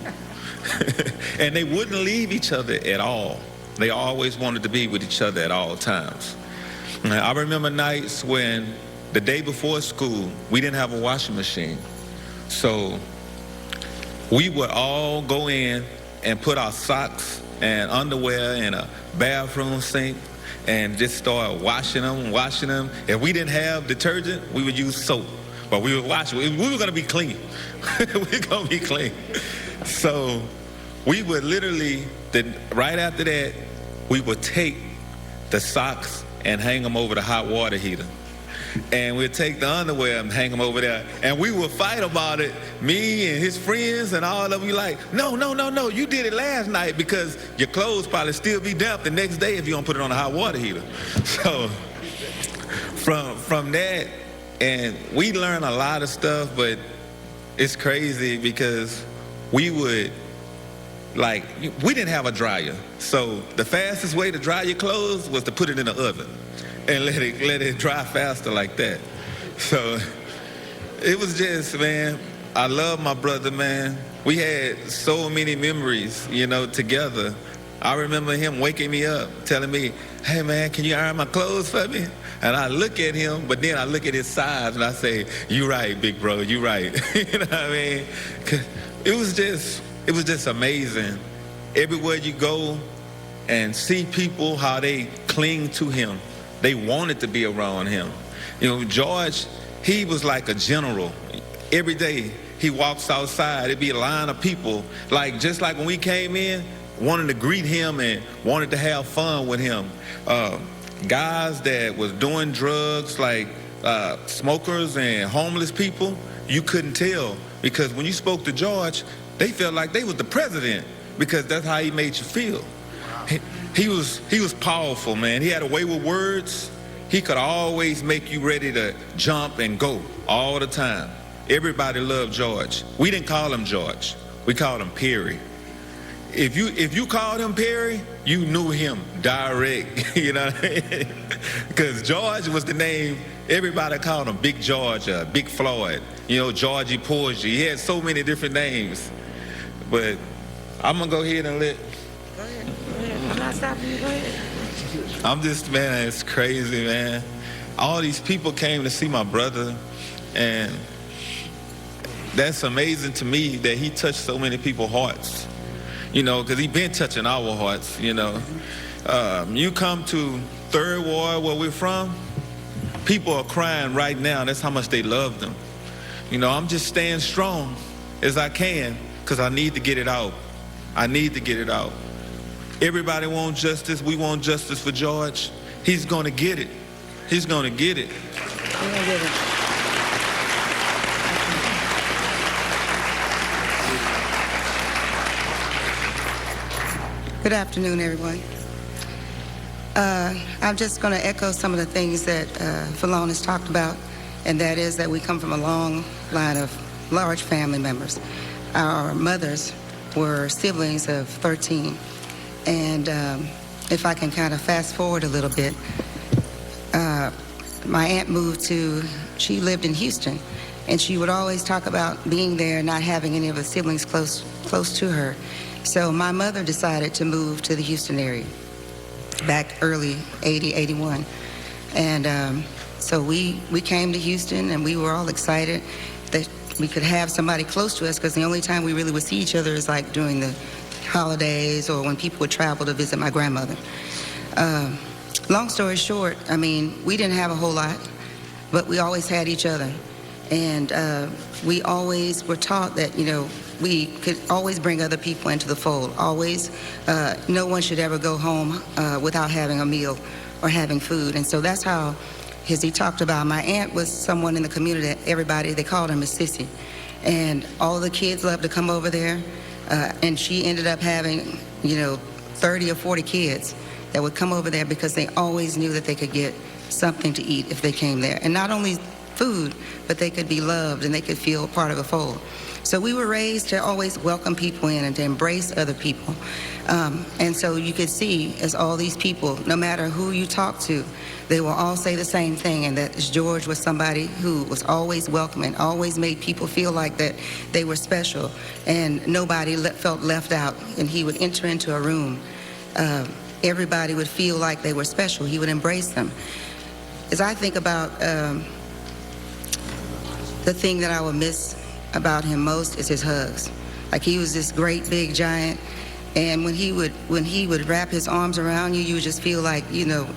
Speaker 13: And they wouldn't leave each other at all. They always wanted to be with each other at all times. Now, I remember nights when the day before school, we didn't have a washing machine. So we would all go in and put our socks and underwear in a bathroom sink and just start washing them. If we didn't have detergent, we would use soap, but we would wash it. We were gonna be clean. We were gonna be clean. So we would literally, right after that, we would take the socks and hang them over the hot water heater. And we'd take the underwear and hang them over there. And we would fight about it, me and his friends and all of them. Like, no, you did it last night, because your clothes probably still be damp the next day if you don't put it on the hot water heater. So from that, and we learned a lot of stuff, but it's crazy because we didn't have a dryer. So the fastest way to dry your clothes was to put it in the oven and let it dry faster like that. So it was just, man, I love my brother, man. We had so many memories, you know, together. I remember him waking me up, telling me, hey, man, can you iron my clothes for me? And I look at him, but then I look at his size and I say, you right, big bro, you right. You know what I mean? 'Cause it was just amazing. Everywhere you go and see people, how they cling to him. They wanted to be around him. You know, George, he was like a general. Every day he walks outside, it'd be a line of people, like just like when we came in, wanting to greet him and wanted to have fun with him. Guys that was doing drugs, like smokers and homeless people, you couldn't tell, because when you spoke to George, they felt like they was the president, because that's how he made you feel. He was powerful, man. He had a way with words. He could always make you ready to jump and go all the time. Everybody loved George. We didn't call him George. We called him Perry. If you called him Perry, you knew him direct. You know what I mean? Because George was the name. Everybody called him Big George, Big Floyd, you know, Georgie Porgy. He had so many different names. But I'm gonna go ahead and let.
Speaker 12: Go ahead. I'm not stopping you. Go ahead.
Speaker 13: I'm just, man, it's crazy, man. All these people came to see my brother, and that's amazing to me that he touched so many people's hearts. You know, because he been touching our hearts, you know. You come to Third Ward, where we're from, people are crying right now. That's how much they love them. You know, I'm just staying strong as I can, because I need to get it out. I need to get it out. Everybody wants justice. We want justice for George. He's going to get it. He's going to get it.
Speaker 14: Good afternoon, everyone. I'm just going to echo some of the things that Falon has talked about, and that is that we come from a long line of large family members. Our mothers were siblings of 13, and if I can kind of fast forward a little bit, my aunt she lived in Houston, and she would always talk about being there and not having any of the siblings close to her. So my mother decided to move to the Houston area back early 80, 81. And so we came to Houston, and we were all excited that we could have somebody close to us, because the only time we really would see each other is like during the holidays or when people would travel to visit my grandmother. Long story short, I mean, we didn't have a whole lot, but we always had each other. And we always were taught that, you know, we could always bring other people into the fold. Always, no one should ever go home without having a meal or having food. And so that's how, as he talked about, my aunt was someone in the community that everybody, they called her Miss Sissy. And all the kids loved to come over there. And she ended up having, you know, 30 or 40 kids that would come over there because they always knew that they could get something to eat if they came there. And not only food, but they could be loved and they could feel part of a fold. So we were raised to always welcome people in and to embrace other people. And so you could see, as all these people, no matter who you talk to, they will all say the same thing, and that George was somebody who was always welcoming, always made people feel like that they were special, and nobody felt left out. And he would enter into a room. Everybody would feel like they were special. He would embrace them. As I think about the thing that I would miss about him most is his hugs. Like, he was this great big giant, and when he would wrap his arms around you, you would just feel like, you know,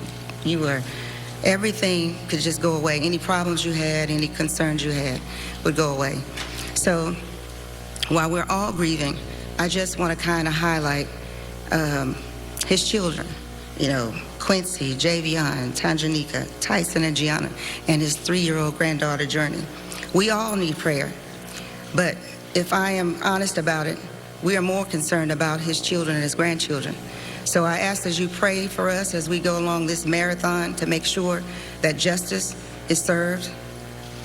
Speaker 14: you were, everything could just go away. Any problems you had, any concerns you had would go away. So while we're all grieving, I just want to kind of highlight his children, you know, Quincy, Javion, Tanjanika, Tyson, and Gianna, and his 3-year-old granddaughter, Journey. We all need prayer. But if I am honest about it, we are more concerned about his children and his grandchildren. So I ask that you pray for us as we go along this marathon to make sure that justice is served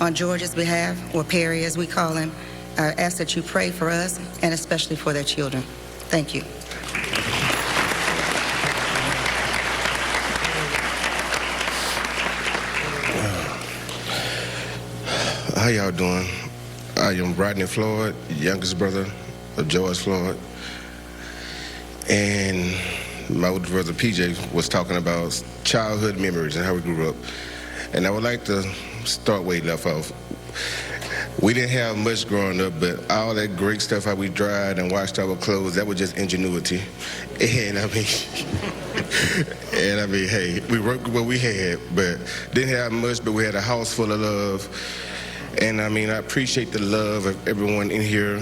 Speaker 14: on George's behalf, or Perry as we call him. I ask that you pray for us and especially for their children. Thank you.
Speaker 15: How y'all doing? I am Rodney Floyd, youngest brother of George Floyd. And my older brother PJ was talking about childhood memories and how we grew up. And I would like to start where he left off. We didn't have much growing up, but all that great stuff, how we dried and washed our clothes, that was just ingenuity. And I mean, hey, we worked with what we had, but didn't have much, but we had a house full of love. And I mean, I appreciate the love of everyone in here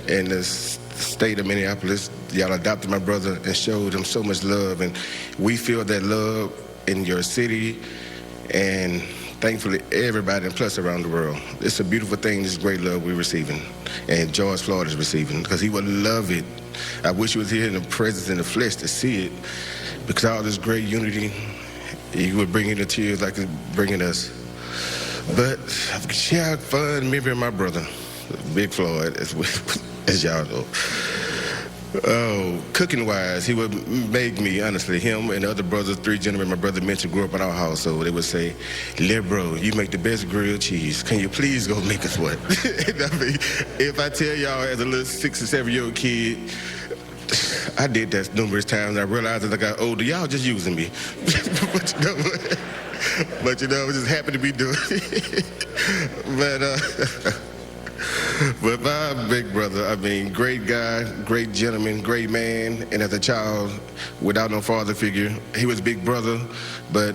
Speaker 15: in the state of Minneapolis. Y'all adopted my brother and showed him so much love, and we feel that love in your city, and thankfully everybody, and plus around the world. It's a beautiful thing, this great love we're receiving, and George Floyd is receiving, because he would love it. I wish he was here in the presence, in the flesh, to see it, because all this great unity, he would bring in the tears like he's bringing us. But she had fun remembering my brother, Big Floyd, as y'all know. Oh, cooking-wise, he would make me, honestly, him and the other brothers, 3 gentlemen my brother mentioned grew up in our house, so they would say, "Little bro, you make the best grilled cheese. Can you please go make us one?" And I mean, if I tell y'all as a little 6 or 7-year-old kid, I did that numerous times. I realized as I got older, y'all just using me. But you know what? But you know, I was just happy to be doing it. But my big brother, I mean, great guy, great gentleman, great man. And as a child, without no father figure, he was big brother, but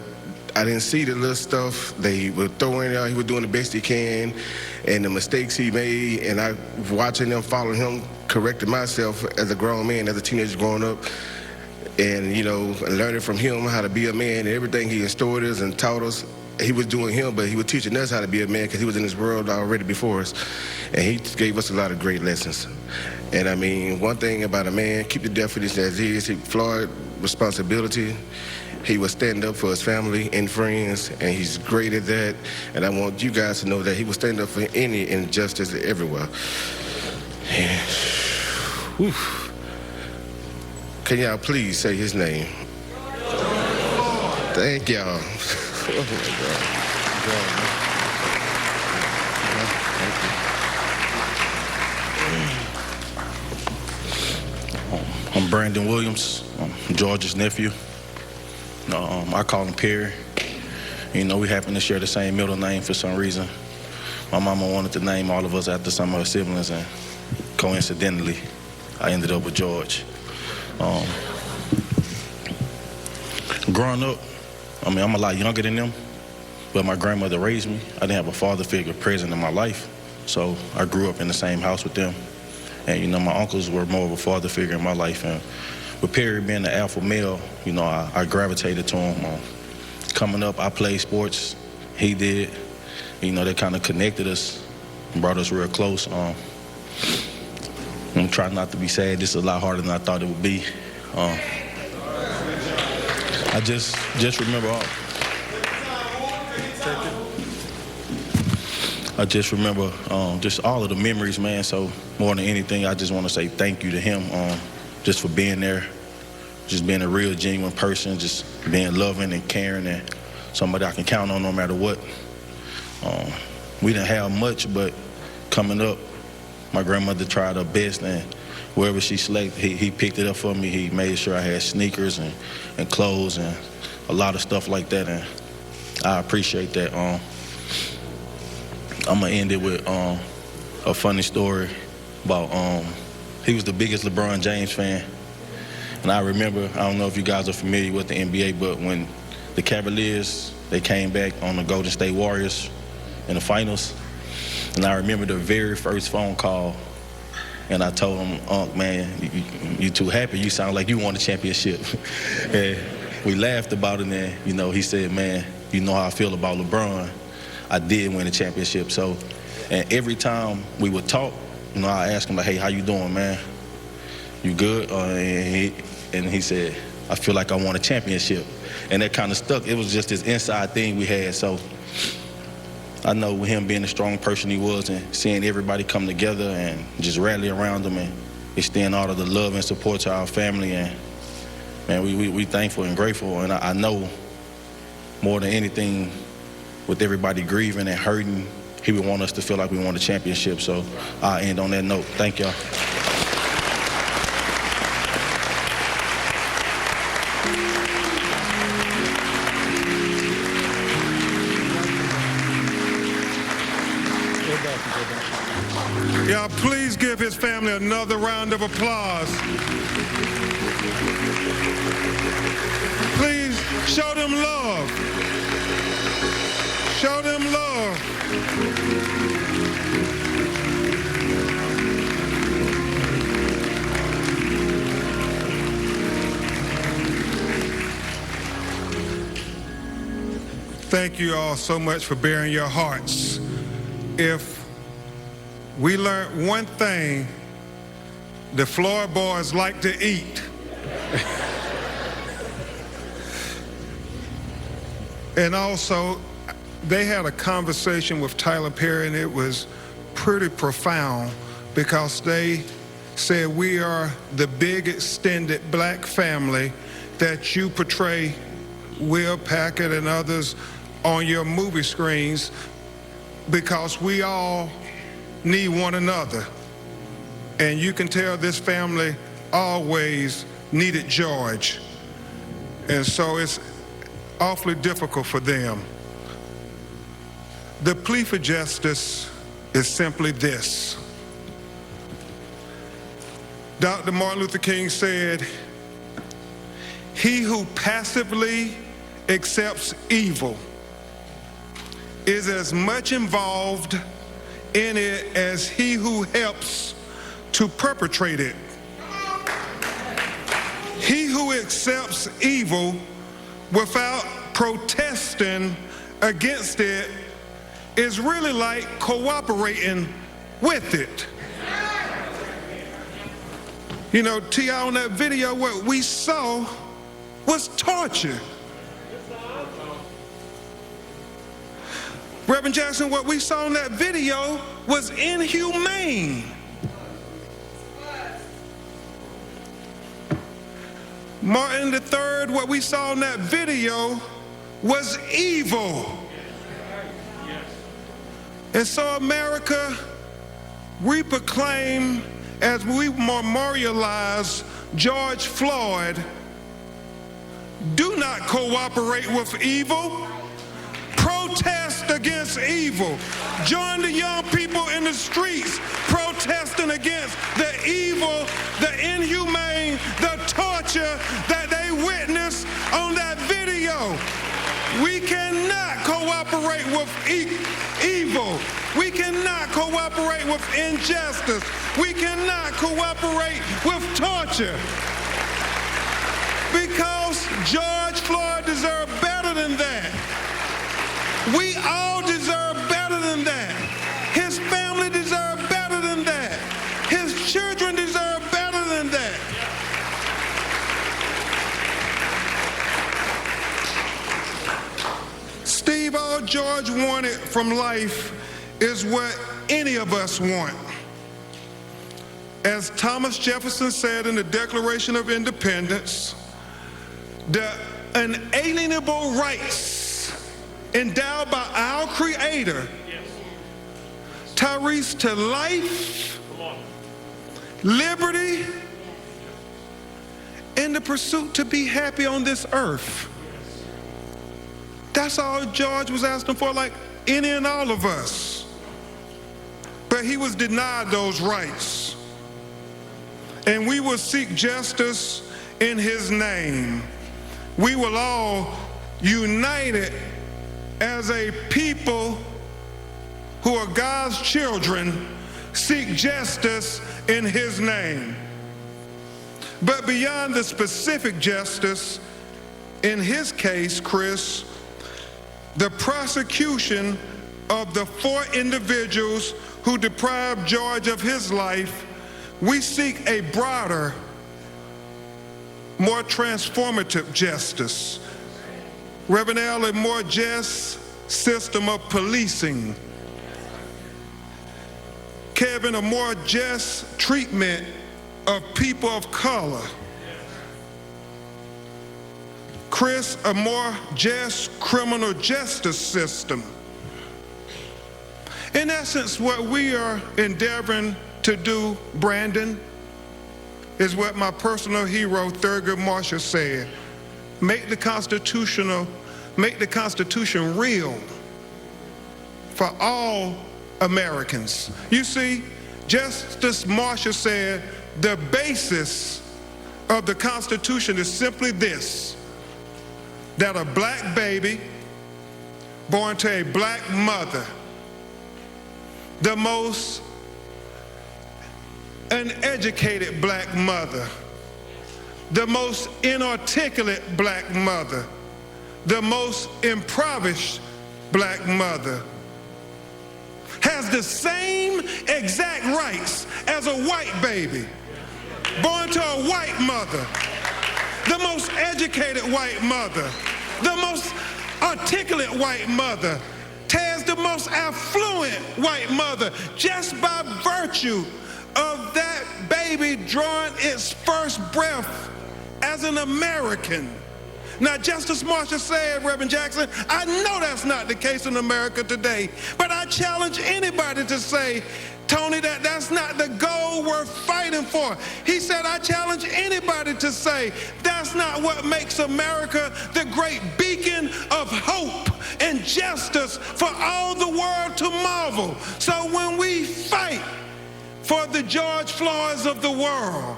Speaker 15: I didn't see the little stuff they were throwing out. He was doing the best he can, and the mistakes he made, and I watching them, following him, correcting myself as a grown man, as a teenager growing up, and, you know, learning from him how to be a man, and everything he instilled us and taught us. He was doing him, but he was teaching us how to be a man because he was in this world already before us, and he gave us a lot of great lessons. And I mean, one thing about a man, keep the definition as is. Floyd, responsibility. He would stand up for his family and friends, and he's great at that. And I want you guys to know that he would stand up for any injustice everywhere. Yeah. Whew. Can y'all please say his name? Thank y'all. Oh my God.
Speaker 16: I'm Brandon Williams. I'm George's nephew. I call him Perry. You know, we happen to share the same middle name for some reason. My mama wanted to name all of us after some of her siblings, and coincidentally, I ended up with George. Growing up, I mean, I'm a lot younger than them, but my grandmother raised me. I didn't have a father figure present in my life, so I grew up in the same house with them. And, you know, my uncles were more of a father figure in my life. And with Perry being the alpha male, you know, I gravitated to him. Coming up, I played sports. He did. You know, that kind of connected us and brought us real close. I'm trying not to be sad. This is a lot harder than I thought it would be. I just remember just all of the memories, man. So more than anything, I just want to say thank you to him just for being there, just being a real, genuine person, just being loving and caring and somebody I can count on no matter what. We didn't have much, but coming up, my grandmother tried her best, and wherever she selected, he picked it up for me. He made sure I had sneakers and clothes and a lot of stuff like that, and I appreciate that. I'm gonna end it with a funny story about he was the biggest LeBron James fan, and I remember, I don't know if you guys are familiar with the NBA, but when the Cavaliers, they came back on the Golden State Warriors in the finals, and I remember the very first phone call, and I told him, "Unc, man, you too happy. You sound like you won a championship." And we laughed about it, and, you know, he said, "Man, you know how I feel about LeBron. I did win a championship." So, and every time we would talk, you know, I asked him, like, "Hey, how you doing, man? You good?" And he said, "I feel like I won a championship." And that kind of stuck. It was just this inside thing we had. So I know with him being the strong person he was and seeing everybody come together and just rally around him and extend all of the love and support to our family. And, man, we thankful and grateful. And I know more than anything, with everybody grieving and hurting, he would want us to feel like we won a championship. So I'll end on that note. Thank y'all.
Speaker 11: Y'all, please give his family another round of applause. Please show them love. Show them love. Thank you all so much for bearing your hearts. If we learned one thing, the Floyd boys like to eat. And also, they had a conversation with Tyler Perry, and it was pretty profound because they said, "We are the big extended black family that you portray, Will Packard and others, on your movie screens, because we all need one another." And you can tell this family always needed George. And so it's awfully difficult for them. The plea for justice is simply this. Dr. Martin Luther King said, "He who passively accepts evil is as much involved in it as he who helps to perpetrate it. He who accepts evil without protesting against it is really like cooperating with it. You know, T.I., on that video, what we saw was torture. Reverend Jackson, what we saw in that video was inhumane. Martin III, what we saw in that video was evil. And so America, we proclaim, as we memorialize George Floyd, do not cooperate with evil. Protest against evil. Join the young people in the streets protesting against the evil, the inhumane, the torture that they witnessed on that video. We cannot cooperate with evil. We cannot cooperate with injustice. We cannot cooperate with torture. Because George Floyd deserved better than that. We all deserve better than that. His family deserves better than that. His children deserve better than that. Steve, all George wanted from life is what any of us want. As Thomas Jefferson said in the Declaration of Independence, the unalienable rights endowed by our Creator, Tyrese, to life, liberty, and the pursuit to be happy on this earth. That's all George was asking for, like any and all of us. But he was denied those rights. And we will seek justice in his name. We will all united as a people who are God's children seek justice in his name. But beyond the specific justice, in his case, Chris, the prosecution of the 4 individuals who deprived George of his life, we seek a broader, more transformative justice. Reverend Al, a more just system of policing. Kevin, a more just treatment of people of color. Chris, a more just criminal justice system. In essence, what we are endeavoring to do, Brandon, is what my personal hero, Thurgood Marshall, said. Make the Constitution real for all Americans. You see, Justice Marshall said the basis of the Constitution is simply this, that a black baby born to a black mother, the most uneducated black mother, the most inarticulate black mother, the most impoverished black mother, has the same exact rights as a white baby born to a white mother, the most educated white mother, the most articulate white mother, has the most affluent white mother, just by virtue of that baby drawing its first breath as an American. Now, Justice Marshall said, Reverend Jackson, I know that's not the case in America today, but I challenge anybody to say, Tony, that's not the goal we're fighting for. He said, I challenge anybody to say, that's not what makes America the great beacon of hope and justice for all the world to marvel. So when we fight for the George Floyds of the world,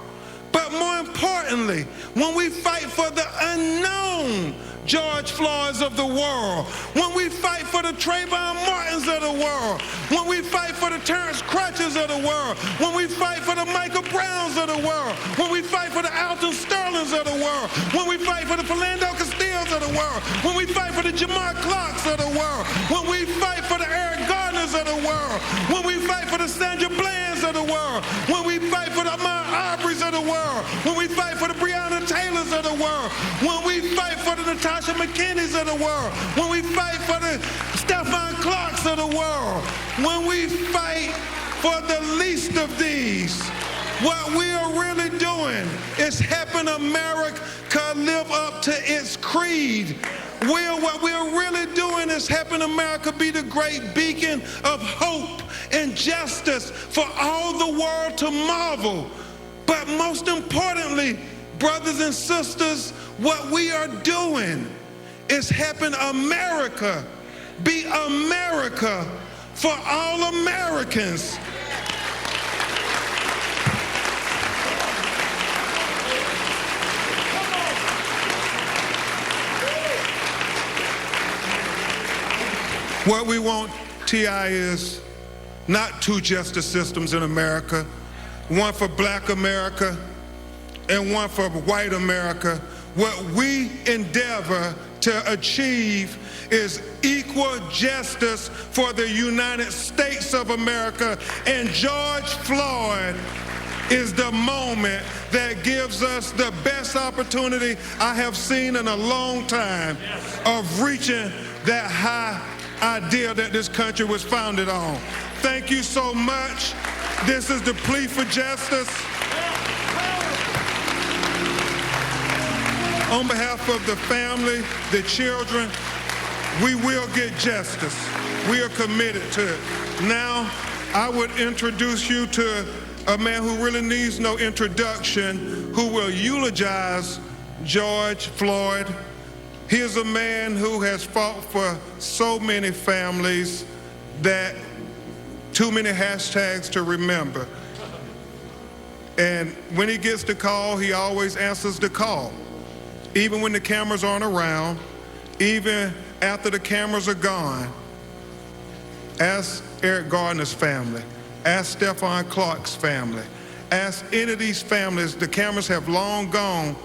Speaker 11: But more importantly, when we fight for the unknown George Floyds of the world, when we fight for the Trayvon Martins of the world, when we fight for the Terrence Crutches of the world, when we fight for the Michael Browns of the world, when we fight for the Alton Sterlings of the world, when we fight for the Philando Castillos of the world, when we fight for the Jamar Clarks of the world, when we fight for the Eric Gardners of the world, when we fight for the Sandra Blands of the world, when we fight for the Ahmaud Arbery's of the world, when we fight for the Breonna Taylors of the world, when we fight for the Natasha McKinney's of the world, when we fight for the Stephon Clarks of the world, when we fight for the least of these, what we are really doing is helping America live up to its creed. What we're really doing is helping America be the great beacon of hope and justice for all the world to marvel. But most importantly, brothers and sisters, what we are doing is helping America be America for all Americans. What we want, T.I., is not two justice systems in America, one for black America and one for white America. What we endeavor to achieve is equal justice for the United States of America, and George Floyd is the moment that gives us the best opportunity I have seen in a long time of reaching that high idea that this country was founded on. Thank you so much. This is the plea for justice. On behalf of the family, the children, we will get justice. We are committed to it. Now, I would introduce you to a man who really needs no introduction, who will eulogize George Floyd. He is a man who has fought for so many families that too many hashtags to remember. And when he gets the call, he always answers the call. Even when the cameras aren't around, even after the cameras are gone. Ask Eric Gardner's family. Ask Stephon Clark's family. Ask any of these families. The cameras have long gone,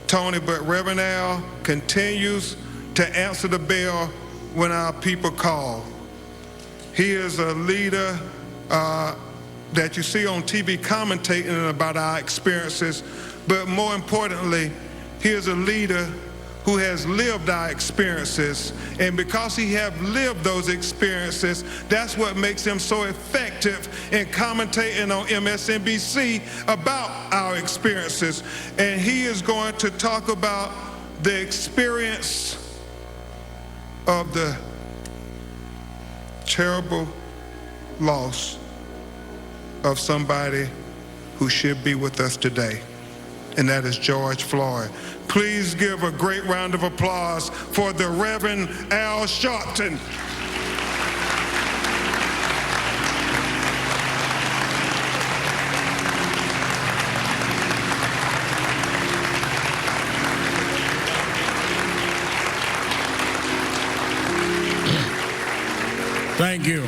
Speaker 11: Tony, but Reverend Al continues to answer the bell when our people call. He is a leader that you see on TV commentating about our experiences, but more importantly, he is a leader who has lived our experiences, and because he has lived those experiences, that's what makes him so effective in commentating on MSNBC about our experiences. And he is going to talk about the experience of the terrible loss of somebody who should be with us today, and that is George Floyd. Please give a great round of applause for the Reverend Al Sharpton.
Speaker 17: Thank you.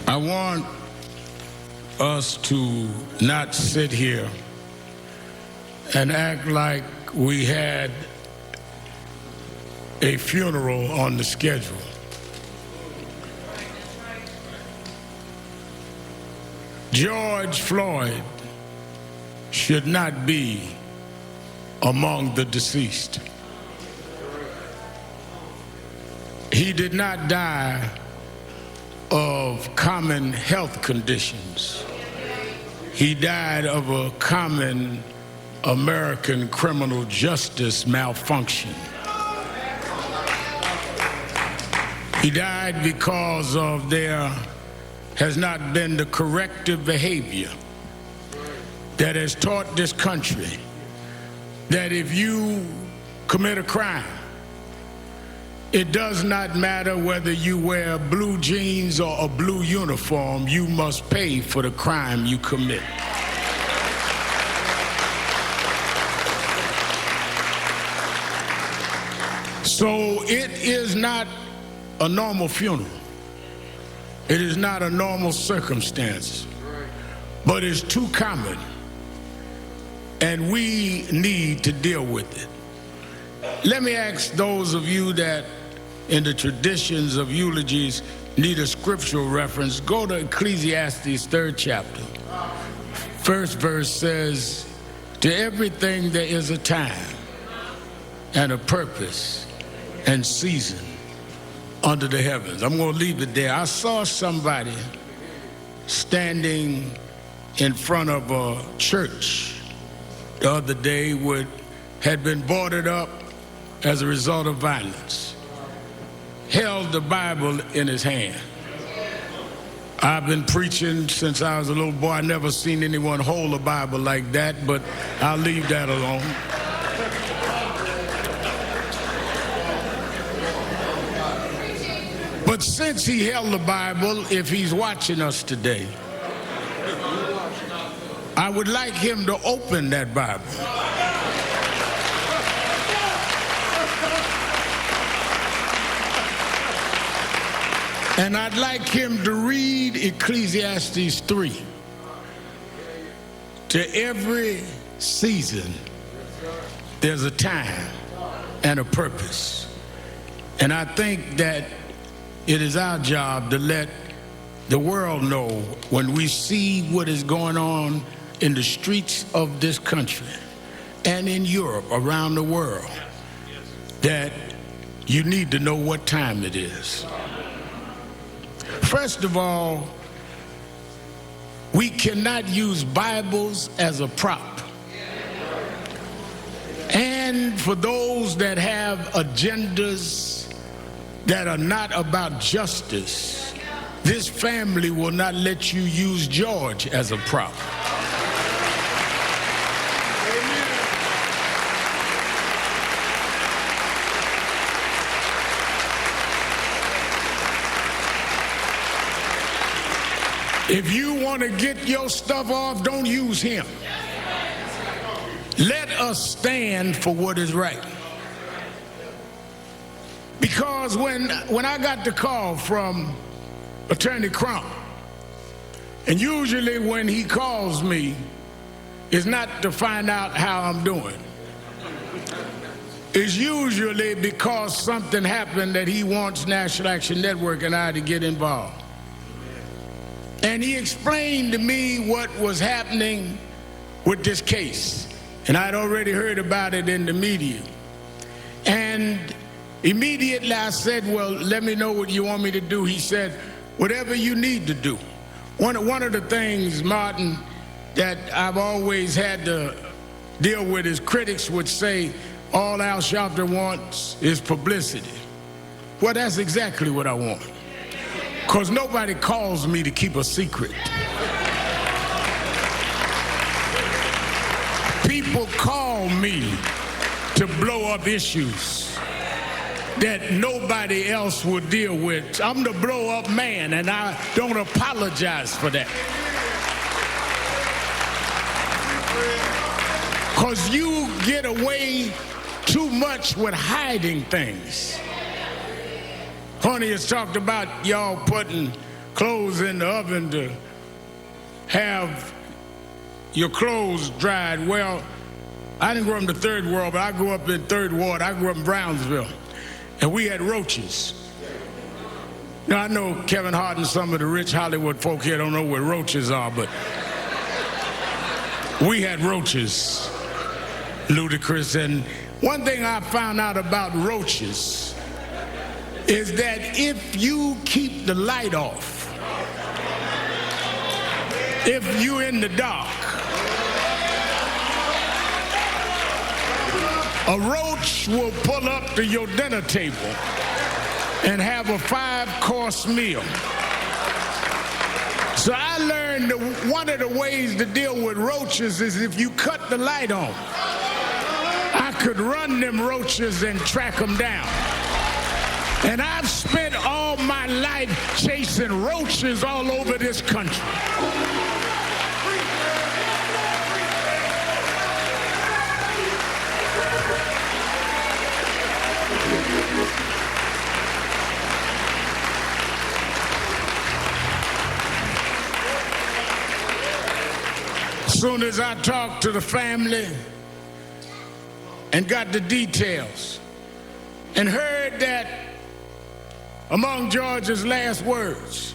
Speaker 17: I want us to not sit here and act like we had a funeral on the schedule. George Floyd should not be among the deceased. He did not die of common health conditions. He died of a common American criminal justice malfunction. He died because of there has not been the corrective behavior that has taught this country that if you commit a crime, It does not matter whether you wear blue jeans or a blue uniform, you must pay for the crime you commit. So it is not a normal funeral. It is not a normal circumstance, but it's too common, and we need to deal with it. Let me ask those of you that in the traditions of eulogies need a scriptural reference, go to Ecclesiastes 3rd chapter. First verse says, to everything there is a time and a purpose and season under the heavens. I'm going to leave it there. I saw somebody standing in front of a church the other day had been boarded up as a result of violence, held the Bible in his hand. I've been preaching since I was a little boy. I never seen anyone hold a Bible like that, but I'll leave that alone. But since he held the Bible, if he's watching us today, I would like him to open that Bible. And I'd like him to read Ecclesiastes 3. To every season, there's a time and a purpose. And I think that it is our job to let the world know when we see what is going on in the streets of this country and in Europe, around the world, that you need to know what time it is. First of all, we cannot use Bibles as a prop. And for those that have agendas that are not about justice, this family will not let you use George as a prop. If you want to get your stuff off, don't use him. Let us stand for what is right. Because when I got the call from Attorney Crump, and usually when he calls me, it's not to find out how I'm doing. It's usually because something happened that he wants National Action Network and I to get involved. And he explained to me what was happening with this case. And I'd already heard about it in the media. And immediately I said, well, let me know what you want me to do. He said, whatever you need to do. One of the things, Martin, that I've always had to deal with is critics would say, all Al Sharpton wants is publicity. Well, that's exactly what I want. Because nobody calls me to keep a secret. People call me to blow up issues that nobody else will deal with. I'm the blow up man, and I don't apologize for that. Because you get away too much with hiding things. Honey has talked about y'all putting clothes in the oven to have your clothes dried. Well, I didn't grow up in the third world, but I grew up in Third Ward. I grew up in Brownsville, and we had roaches. Now, I know Kevin Hart and some of the rich Hollywood folk here don't know what roaches are, but we had roaches, Ludacris. And one thing I found out about roaches is that if you keep the light off, if you're in the dark, a roach will pull up to your dinner table and have a 5-course meal. So I learned that one of the ways to deal with roaches is if you cut the light on. I could run them roaches and track them down. And I've spent all my life chasing roaches all over this country. As soon as I talked to the family and got the details and heard that among George's last words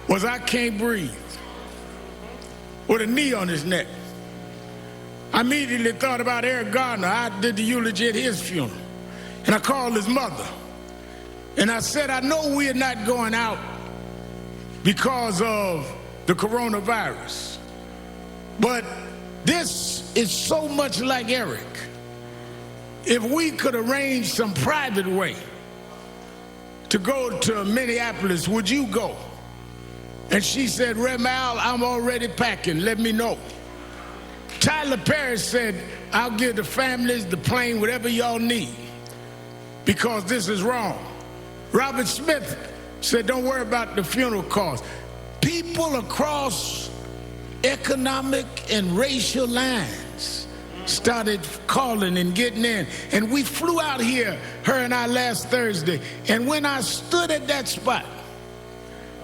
Speaker 17: was, "I can't breathe," with a knee on his neck, I immediately thought about Eric Gardner. I did the eulogy at his funeral, and I called his mother, and I said, "I know we're not going out because of the coronavirus, but this is so much like Eric. If we could arrange some private way to go to Minneapolis, would you go?" And she said, "Rem Al, I'm already packing. Let me know." Tyler Perry said, "I'll give the families, the plane, whatever y'all need, because this is wrong." Robert Smith said, "Don't worry about the funeral costs." People across economic and racial lines started calling and getting in. And we flew out here, her and I, last Thursday. And when I stood at that spot,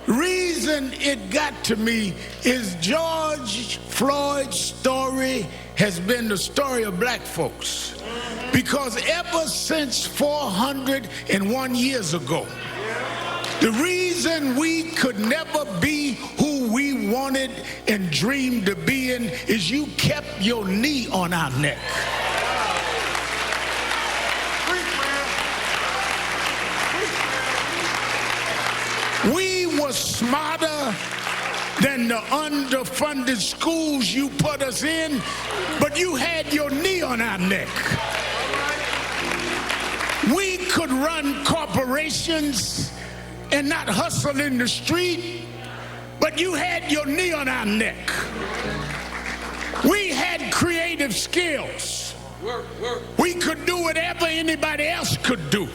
Speaker 17: reason it got to me is George Floyd's story has been the story of black folks. Because ever since 401 years ago, the reason we could never be who we wanted and dreamed to be in is you kept your knee on our neck. We were smarter than the underfunded schools you put us in, but you had your knee on our neck. We could run corporations and not hustle in the street, but you had your knee on our neck. We had creative skills. We could do whatever anybody else could do,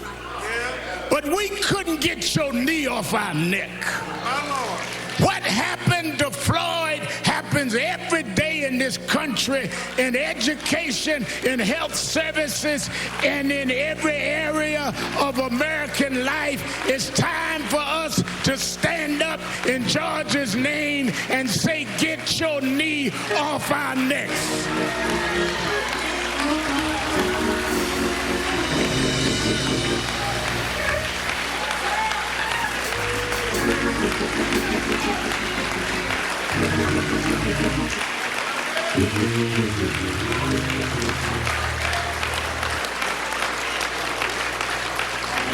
Speaker 17: but we couldn't get your knee off our neck. What happened to Floyd happens every day in this country, in education, in health services, and in every area of American life. It's time for us to stand up in George's name and say, "Get your knee off our necks."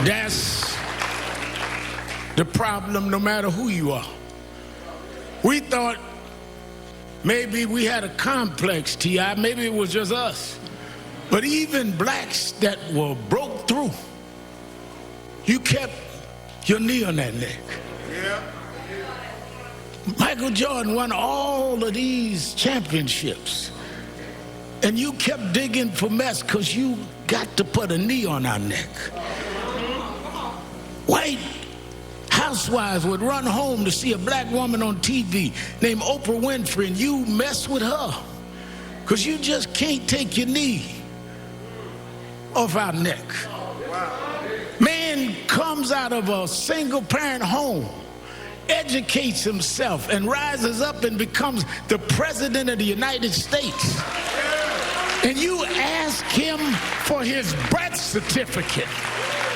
Speaker 17: That's the problem, no matter who you are. We thought maybe we had a complex, T.I., maybe it was just us. But even blacks that were broke through, you kept your knee on that neck. Yeah. Michael Jordan won all of these championships, and you kept digging for mess because you got to put a knee on our neck. White housewives would run home to see a black woman on TV named Oprah Winfrey, and you mess with her because you just can't take your knee off our neck. Man comes out of a single-parent home, educates himself, and rises up and becomes the president of the United States. And you ask him for his birth certificate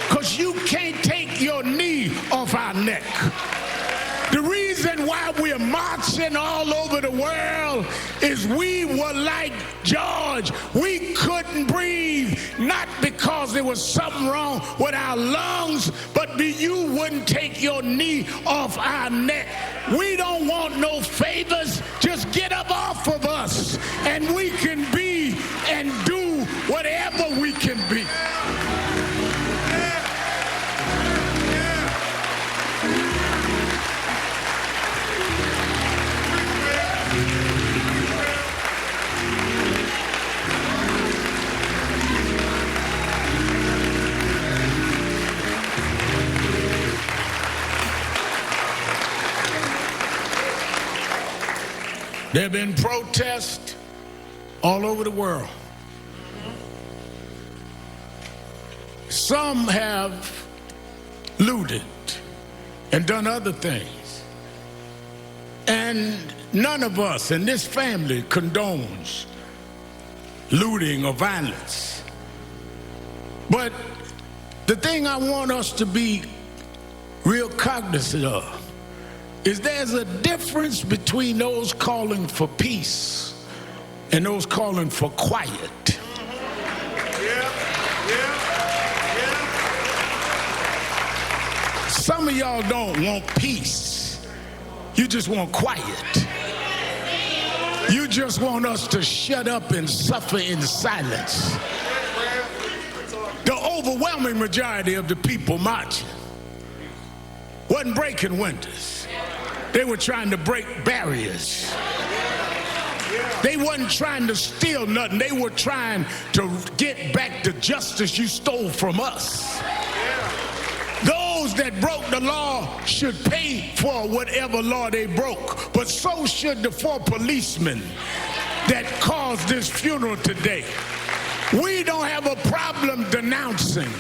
Speaker 17: because you can't take your knee off our neck. The reason why we're marching all over the world is we were like George. We couldn't breathe, not because there was something wrong with our lungs, but you wouldn't take your knee off our neck. We don't want no favors. Just get up off of us, and we can be and do whatever we can be. There have been protests all over the world. Some have looted and done other things. And none of us in this family condones looting or violence. But the thing I want us to be real cognizant of is there's a difference between those calling for peace and those calling for quiet. Some of y'all don't want peace. You just want quiet. You just want us to shut up and suffer in silence. The overwhelming majority of the people marching wasn't breaking windows. They were trying to break barriers. They wasn't trying to steal nothing. They were trying to get back the justice you stole from us. Those that broke the law should pay for whatever law they broke, but so should the 4 policemen that caused this funeral today. We don't have a problem denouncing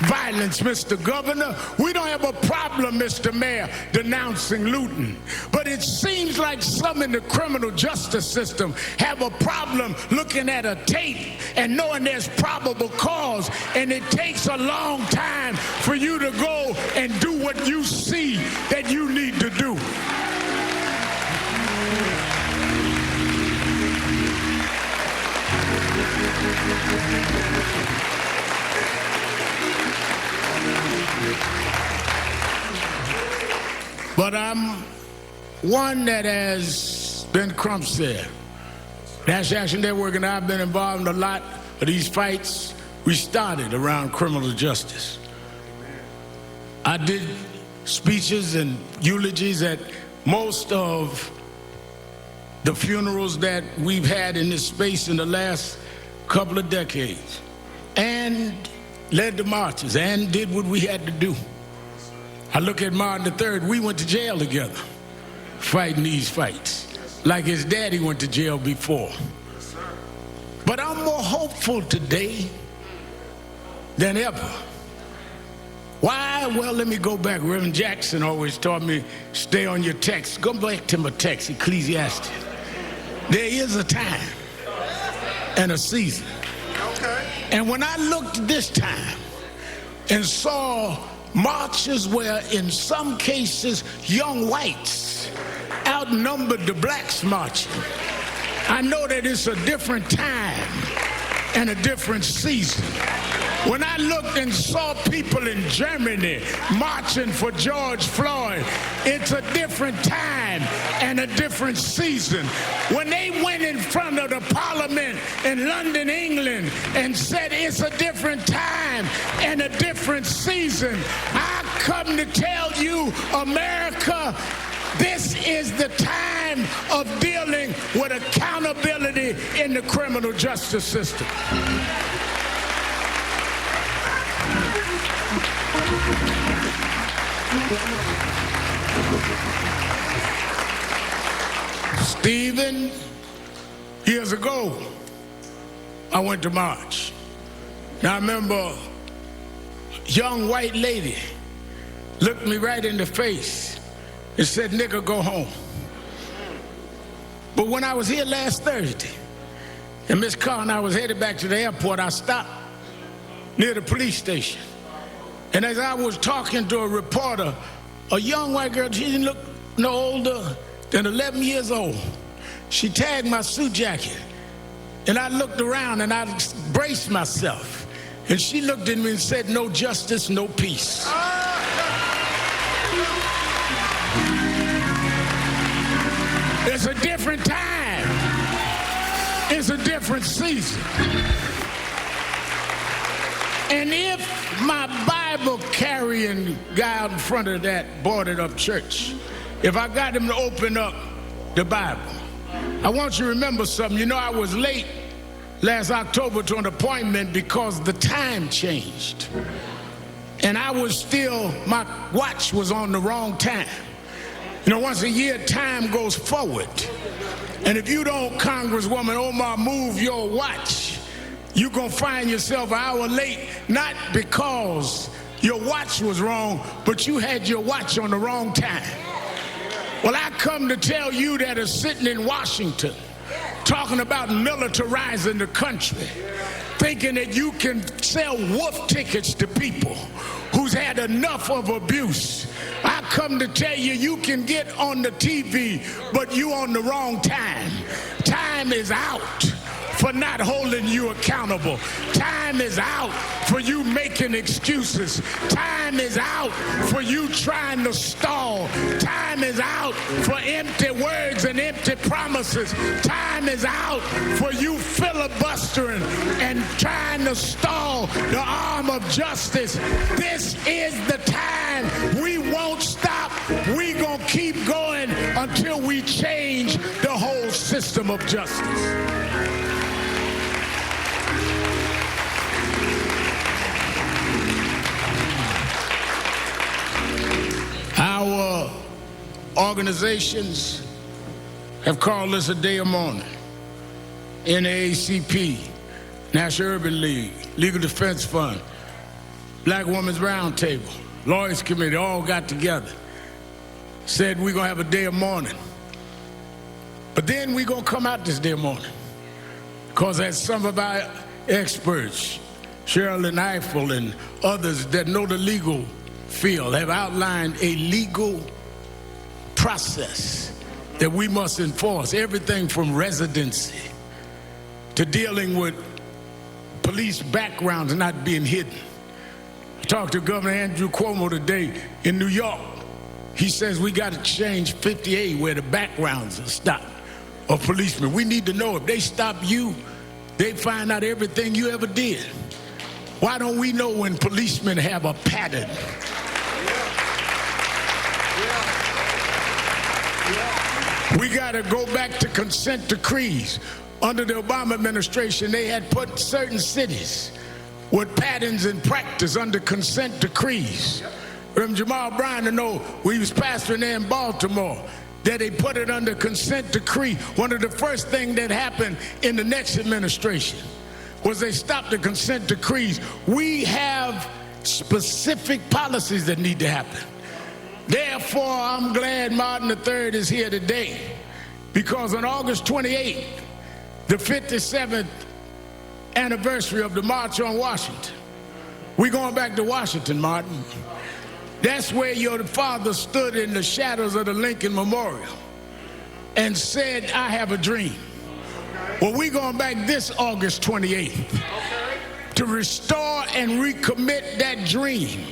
Speaker 17: violence, Mr. Governor. We don't have a problem, Mr. Mayor, denouncing looting. But it seems like some in the criminal justice system have a problem looking at a tape and knowing there's probable cause, and it takes a long time for you to go and do what you see that you need to do. But I'm one that has been Crump said. National Action Network and I have been involved in a lot of these fights we started around criminal justice. I did speeches and eulogies at most of the funerals that we've had in this space in the last couple of decades, and led the marches and did what we had to do. I look at Martin III, we went to jail together, fighting these fights, like his daddy went to jail before. But I'm more hopeful today than ever. Why? Well, let me go back. Reverend Jackson always taught me, stay on your text. Go back to my text, Ecclesiastes. There is a time and a season. And when I looked this time and saw marches where in some cases young whites outnumbered the blacks marching, I know that it's a different time and a different season. When I looked and saw people in Germany marching for George Floyd, it's a different time and a different season. When they went in front of the Parliament in London, England, and said it's a different time and a different season, I come to tell you, America, this is the time of dealing with accountability in the criminal justice system. Stephen, years ago, I went to march. Now I remember a young white lady looked me right in the face and said, "Nigga, go home." But when I was here last Thursday, and Miss Carr and I was headed back to the airport, I stopped near the police station. And as I was talking to a reporter, a young white girl, she didn't look no older than 11 years old. She tagged my suit jacket. And I looked around and I braced myself. And she looked at me and said, "No justice, no peace." It's a different time. It's a different season. And if my Bible-carrying guy out in front of that boarded up church, if I got him to open up the Bible, I want you to remember something. You know, I was late last October to an appointment because the time changed. And I was still, my watch was on the wrong time. You know, once a year, time goes forward. And if you don't, Congresswoman Omar, move your watch, you're going to find yourself an hour late, not because your watch was wrong, but you had your watch on the wrong time. Well, I come to tell you that are sitting in Washington, talking about militarizing the country, thinking that you can sell wolf tickets to people who's had enough of abuse. I come to tell you, you can get on the TV, but you on the wrong time. Time is out for not holding you accountable. Time is out for you making excuses. Time is out for you trying to stall. Time is out for empty words and empty promises. Time is out for you filibustering and trying to stall the arm of justice. This is the time. We won't stop. We gonna keep going until we change the whole system of justice. Our organizations have called this a day of mourning. NAACP, National Urban League, Legal Defense Fund, Black Women's Roundtable, Lawyers Committee, all got together, said we're gonna have a day of mourning. But then we're gonna come out this day of mourning, because as some of our experts, Sherilyn Eiffel and others that know the legal field have outlined a legal process that we must enforce, everything from residency to dealing with police backgrounds not being hidden. I talked to Governor Andrew Cuomo today in New York. He says we got to change 50A where the backgrounds are stopped of policemen. We need to know if they stop you, they find out everything you ever did. Why don't we know when policemen have a pattern? We got to go back to consent decrees. Under the Obama administration, they had put certain cities with patterns and practice under consent decrees. From Jamal Bryant to know when he was pastoring there in Baltimore, that they put it under consent decree. One of the first things that happened in the next administration was they stopped the consent decrees. We have specific policies that need to happen. Therefore, I'm glad Martin III is here today, because on August 28th, the 57th anniversary of the March on Washington, we're going back to Washington, Martin. That's where your father stood in the shadows of the Lincoln Memorial and said, I have a dream. Well, we're going back this August 28th to restore and recommit that dream,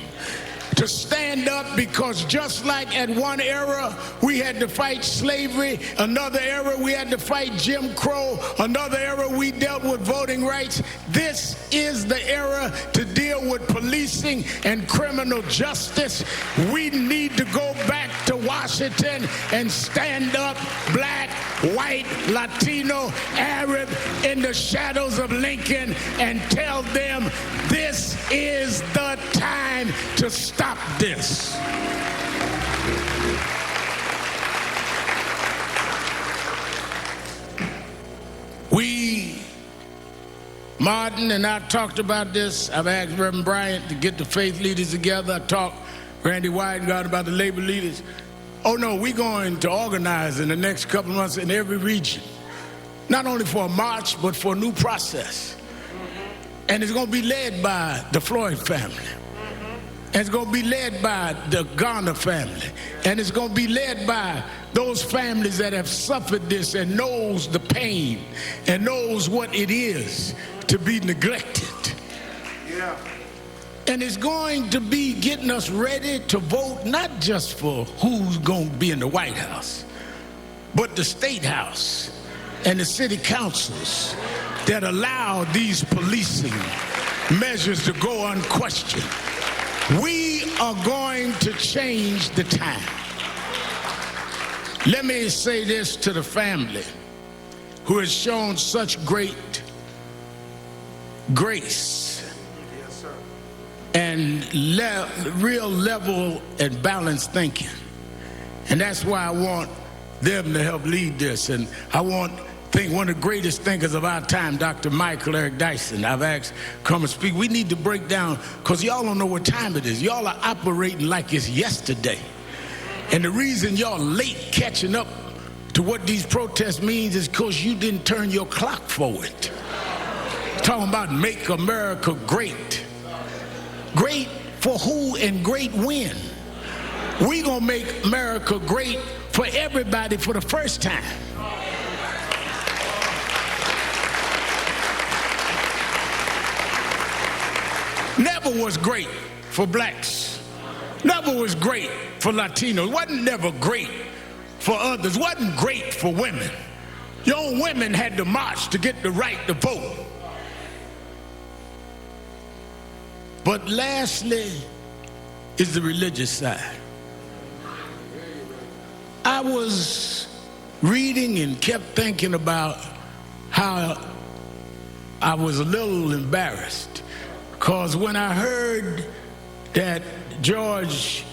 Speaker 17: to stand up, because just like at one era we had to fight slavery, another era we had to fight Jim Crow, another era we dealt with voting rights, this is the era to deal with policing and criminal justice. We need to go back to Washington and stand up, black, white, Latino, Arab, in the shadows of Lincoln, and tell them this is the time to stop this. We, Martin and I talked about this. I've asked Reverend Bryant to get the faith leaders together. I talked Randy Weingart about the labor leaders. Oh no, we're going to organize in the next couple of months in every region, not only for a march, but for a new process. And it's going to be led by the Floyd family. And it's going to be led by the Garner family. And it's going to be led by those families that have suffered this and knows the pain and knows what it is to be neglected. Yeah. And it's going to be getting us ready to vote not just for who's going to be in the White House, but the State House and the city councils that allow these policing measures to go unquestioned. We are going to change the time. Let me say this to the family who has shown such great grace and real level and balanced thinking. And that's why I want them to help lead this. And I think one of the greatest thinkers of our time, Dr. Michael Eric Dyson, I've asked come and speak. We need to break down, because y'all don't know what time it is. Y'all are operating like it's yesterday. And the reason y'all late catching up to what these protests means is because you didn't turn your clock forward. Talking about make America great. Great for who and great when? We gonna make America great for everybody for the first time. Never was great for blacks. Never was great for Latinos. Wasn't never great for others. Wasn't great for women. Your own women had to march to get the right to vote. But lastly is the religious side. I was reading and kept thinking about how I was a little embarrassed, because when I heard that George,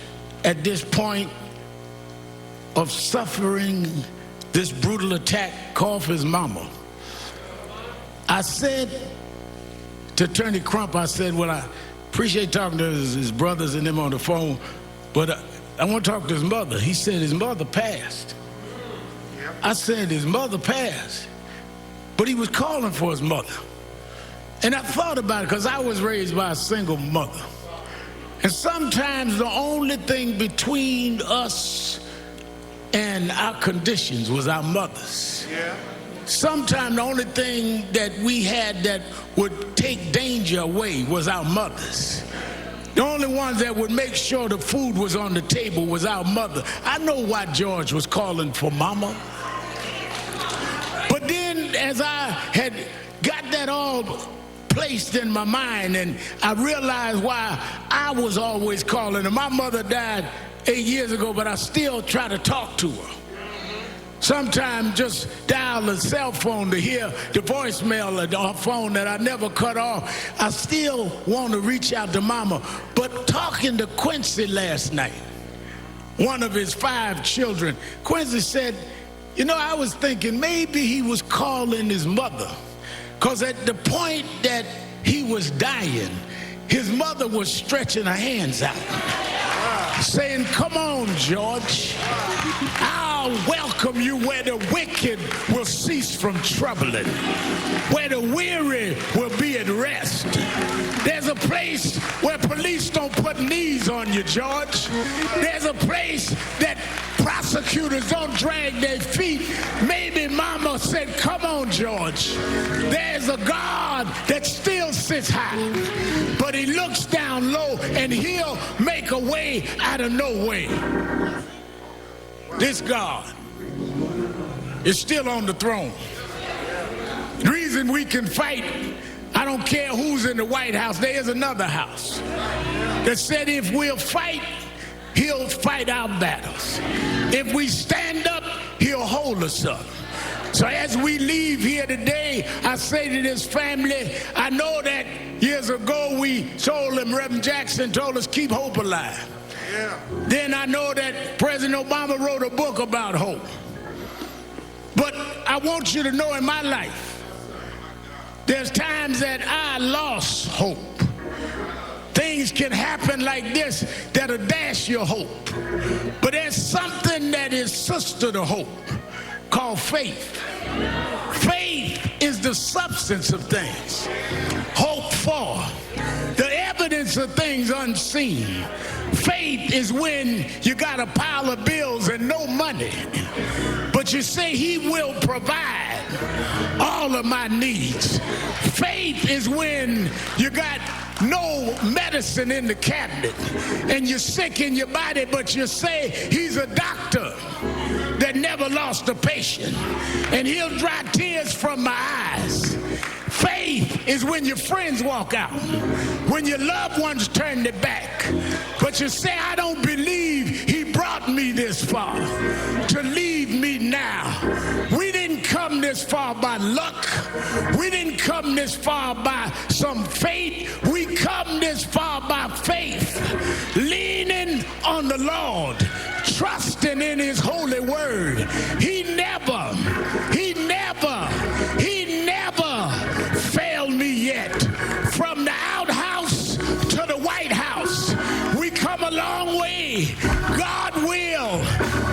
Speaker 17: at this point of suffering this brutal attack, called for his mama, I said to Attorney Crump, I said, well, I appreciate talking to his brothers and them on the phone, but I want to talk to his mother. He said his mother passed. I said his mother passed, but he was calling for his mother. And I thought about it, because I was raised by a single mother. And sometimes the only thing between us and our conditions was our mothers. Yeah. Sometimes the only thing that we had that would take danger away was our mothers. The only ones that would make sure the food was on the table was our mother. I know why George was calling for mama. But then as I had got that all placed in my mind, and I realized why I was always calling her. My mother died 8 years ago, but I still try to talk to her. Sometimes just dial a cell phone to hear the voicemail of her phone that I never cut off. I still want to reach out to mama. But talking to Quincy last night, one of his 5 children, Quincy said, you know, I was thinking maybe he was calling his mother, because at the point that he was dying, his mother was stretching her hands out, saying, come on, George, I'll welcome you where the wicked will cease from troubling, where the weary will be at rest. There's a place where police don't put knees on you, George. There's a place that prosecutors don't drag their feet. Maybe mama said, come on, George. There's a God that still sits high, but he looks down low, and he'll make a way out of no way. This God is still on the throne. The reason we can fight, I don't care who's in the White House, there is another house that said if we'll fight, he'll fight our battles. If we stand up, he'll hold us up. So as we leave here today, I say to this family, I know that years ago we told them, Reverend Jackson told us, keep hope alive. Yeah. Then I know that President Obama wrote a book about hope. But I want you to know in my life, there's times that I lost hope. Things can happen like this that'll dash your hope. But there's something that is sister to hope called faith. Faith is the substance of things hoped for, the evidence of things unseen. Faith is when you got a pile of bills and no money, but you say he will provide all of my needs. Faith is when you got no medicine in the cabinet and you're sick in your body, but you say he's a doctor that never lost a patient, and he'll dry tears from my eyes. Faith is when your friends walk out, when your loved ones turn their back, but you say, I don't believe he brought me this far to leave me now. We didn't come this far by luck. We didn't come this far by some faith. We come this far by faith, leaning on the Lord, trusting in his holy word. He never failed me yet. From the outhouse to the White House, we come a long way. God will,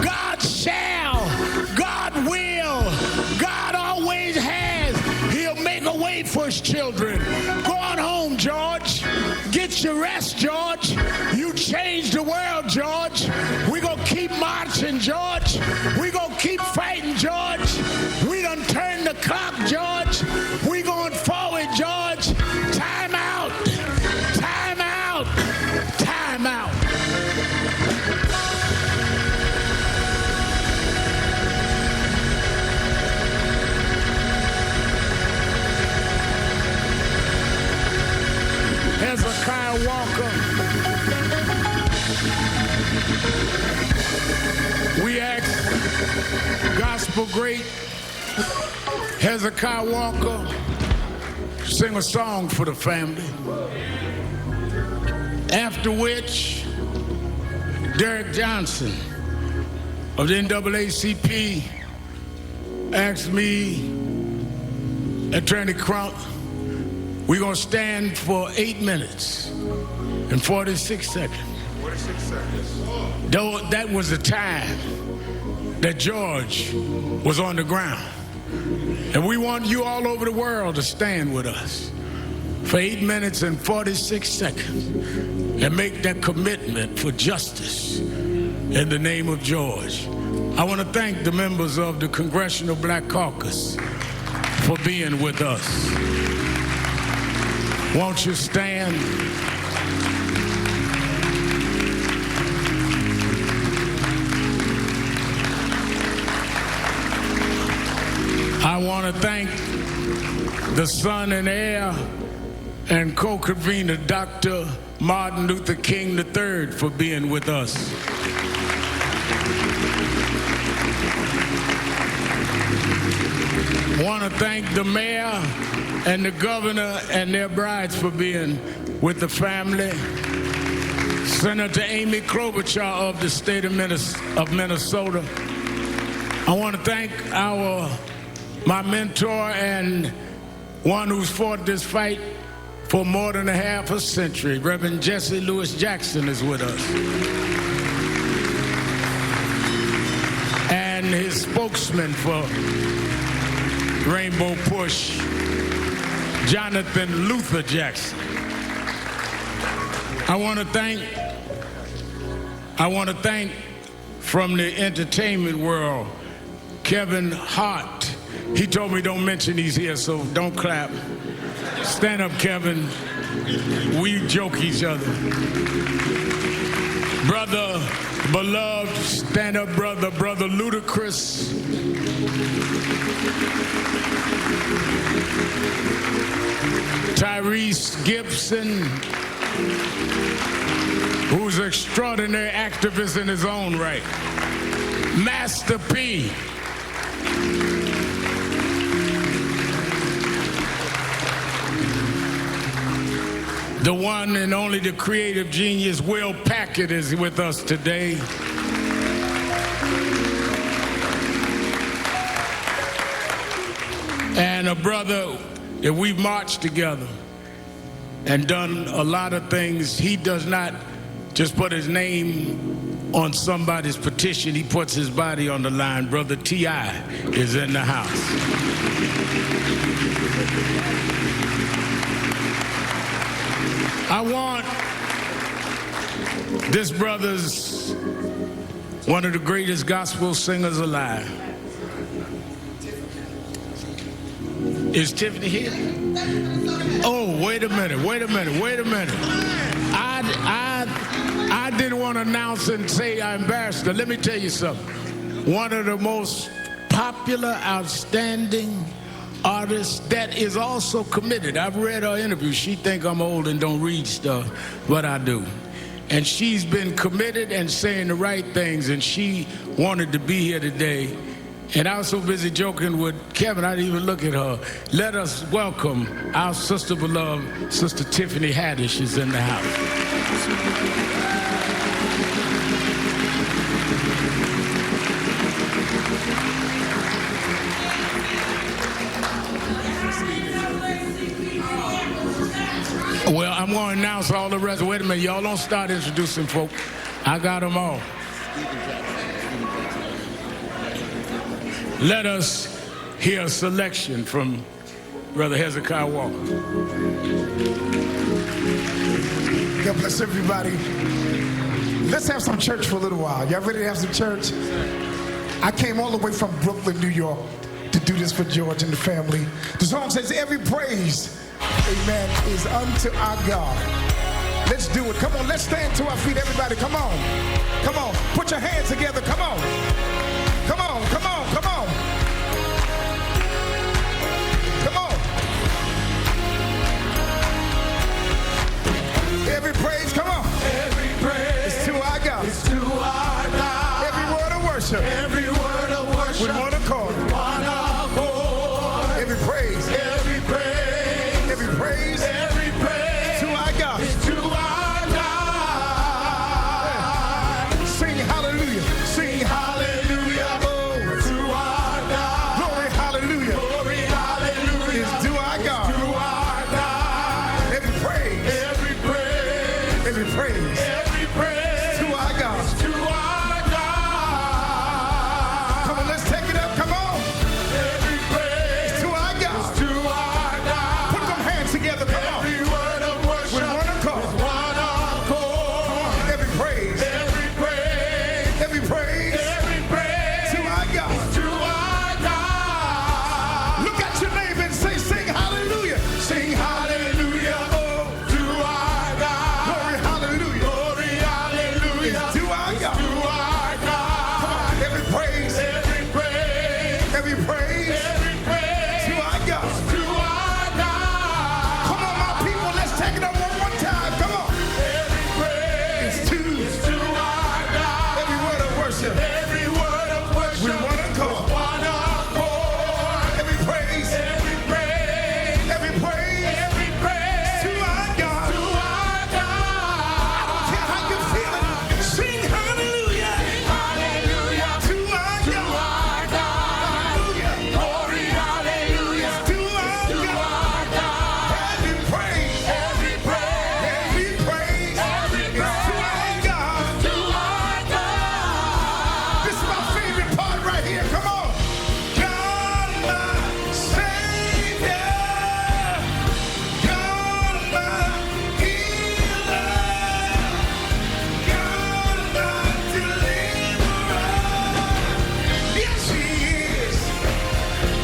Speaker 17: God shall, God will, God always has. He'll make a way for his children. Go on home, George. Get your rest, George. You changed the world, George. We're going to keep marching, George. We're going to keep fighting, George. We done turned the clock, George. We're going forward, George. Time out. Time out. Time out. Hezekiah Walker. We ask gospel great Hezekiah Walker sing a song for the family. After which, Derek Johnson of the NAACP asked me, Attorney Crump, we're going to stand for 8 minutes and 46 seconds. 46 seconds. Though that was the time that George was on the ground. And we want you all over the world to stand with us for 8 minutes and 46 seconds and make that commitment for justice in the name of George. I want to thank the members of the Congressional Black Caucus for being with us. Won't you stand? I want to thank the son and heir and co-convener, Dr. Martin Luther King III, for being with us. I want to thank the mayor and the governor and their brides for being with the family. Senator Amy Klobuchar of the state of Minnesota. I want to thank my mentor and one who's fought this fight for more than a half a century. Reverend Jesse Lewis Jackson is with us. And his spokesman for Rainbow Push, Jonathan Luther Jackson. I want to thank from the entertainment world, Kevin Hart. He told me don't mention he's here, so don't clap. Stand up, Kevin. We joke each other. Brother beloved, stand up, brother Ludacris. Tyrese Gibson, who's an extraordinary activist in his own right. Master P. The one and only, the creative genius, Will Packard, is with us today. And a brother that we've marched together and done a lot of things. He does not just put his name on somebody's petition, he puts his body on the line. Brother T.I. is in the house. I want this brother's one of the greatest gospel singers alive. Is Tiffany here? Oh, wait a minute. I didn't want to announce and say I embarrassed her. Let me tell you something. One of the most popular, outstanding artists that is also committed. I've read her interview. She think I'm old and don't read stuff, but I do. And she's been committed and saying the right things, and she wanted to be here today. And I was so busy joking with Kevin, I didn't even look at her. Let us welcome our sister beloved, Sister Tiffany Haddish is in the house. going to announce all the rest. Wait a minute, y'all don't start introducing folk. I got them all. Let us hear a selection from Brother Hezekiah Walker.
Speaker 18: God bless everybody. Let's have some church for a little while. Y'all ready to have some church? I came all the way from Brooklyn, New York to do this for George and the family. The song says, every praise, amen, is unto our God. Let's do it. Come on, let's stand to our feet, everybody. Come on. Come on. Put your hands together. Come on. Come on, come on, come on. Come on. Every praise, come on.
Speaker 10: Every praise
Speaker 18: is to our God.
Speaker 10: It's to our God.
Speaker 18: Every word of worship.
Speaker 10: Every word of worship.
Speaker 18: With one accord.
Speaker 10: One accord.
Speaker 18: Every praise.
Speaker 10: Every praise.
Speaker 18: Every praise.
Speaker 10: Every praise.
Speaker 18: To our God.
Speaker 10: It's to our God.
Speaker 18: Sing hallelujah. Sing hallelujah. Oh,
Speaker 10: to our God.
Speaker 18: Glory hallelujah.
Speaker 10: Glory hallelujah.
Speaker 18: Is to our God.
Speaker 10: To our God.
Speaker 18: Every praise.
Speaker 10: Every praise.
Speaker 18: Every praise.
Speaker 10: Every praise.
Speaker 18: To our God.
Speaker 10: To our God.
Speaker 18: Come on, let's take it up. Come on.
Speaker 10: Every praise.
Speaker 18: To our God.
Speaker 10: To our God.
Speaker 18: Put them hands together. Come on.
Speaker 10: Every word of worship.
Speaker 18: With one accord.
Speaker 10: With one accord.
Speaker 18: Come on. Every praise.
Speaker 10: Every praise.
Speaker 18: Every praise.
Speaker 10: Every praise.
Speaker 18: To our God.
Speaker 10: To our God.
Speaker 18: Look at your neighbor and say, sing hallelujah.
Speaker 10: Sing hallelujah. Oh, to our God.
Speaker 18: Glory hallelujah.
Speaker 10: Glory hallelujah.
Speaker 18: Is to our God.
Speaker 10: To our God.
Speaker 18: Come on. Every praise.
Speaker 10: Every praise.
Speaker 18: Every praise.
Speaker 10: Every praise.
Speaker 18: To our God.
Speaker 10: To our God.
Speaker 18: Come on, my people. Let's take it up one more time. Come on.
Speaker 10: Every praise.
Speaker 18: It's to
Speaker 10: our God.
Speaker 18: every word of worship.
Speaker 10: Every word of worship.
Speaker 18: With one accord.
Speaker 10: With one accord.
Speaker 18: Every praise.
Speaker 10: Every praise.
Speaker 18: Every praise.
Speaker 10: Every praise.
Speaker 18: To our God.
Speaker 10: To our God.
Speaker 18: I don't care how you feeling. Sing hallelujah.
Speaker 10: Hallelujah.
Speaker 18: To our
Speaker 10: To
Speaker 18: God.
Speaker 10: our God.
Speaker 18: Hallelujah.
Speaker 10: Glory, hallelujah.
Speaker 18: To our
Speaker 10: To
Speaker 18: God.
Speaker 10: our God.
Speaker 18: Every praise.
Speaker 10: Every praise.
Speaker 18: Every praise.
Speaker 10: Every
Speaker 18: Is to our God.
Speaker 10: To our God.
Speaker 18: This is my favorite part right here. Come on. God, my Savior. God, my healer. God, my deliverer. Yes, He is.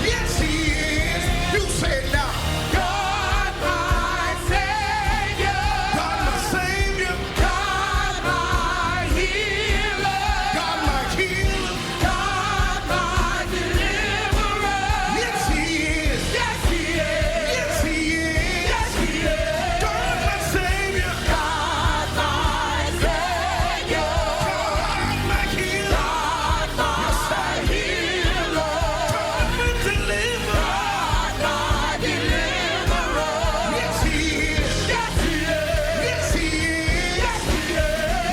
Speaker 18: Yes, He is. You say it now.
Speaker 10: God, my Savior.
Speaker 18: God, my Savior.
Speaker 10: God, my healer.
Speaker 18: God, my healer.
Speaker 10: God, my deliverer.
Speaker 18: Yes, He is.
Speaker 10: Yes, He is.
Speaker 18: Yes, He is.
Speaker 10: Yes, He is.
Speaker 18: God, my Savior.
Speaker 10: God, my Savior.
Speaker 18: God, my healer.
Speaker 10: God, my healer.
Speaker 18: God, my deliverer.
Speaker 10: God, my deliverer.
Speaker 18: Yes, He is.
Speaker 10: Yes, He is.
Speaker 18: Yes, He is.
Speaker 10: Yes, He is.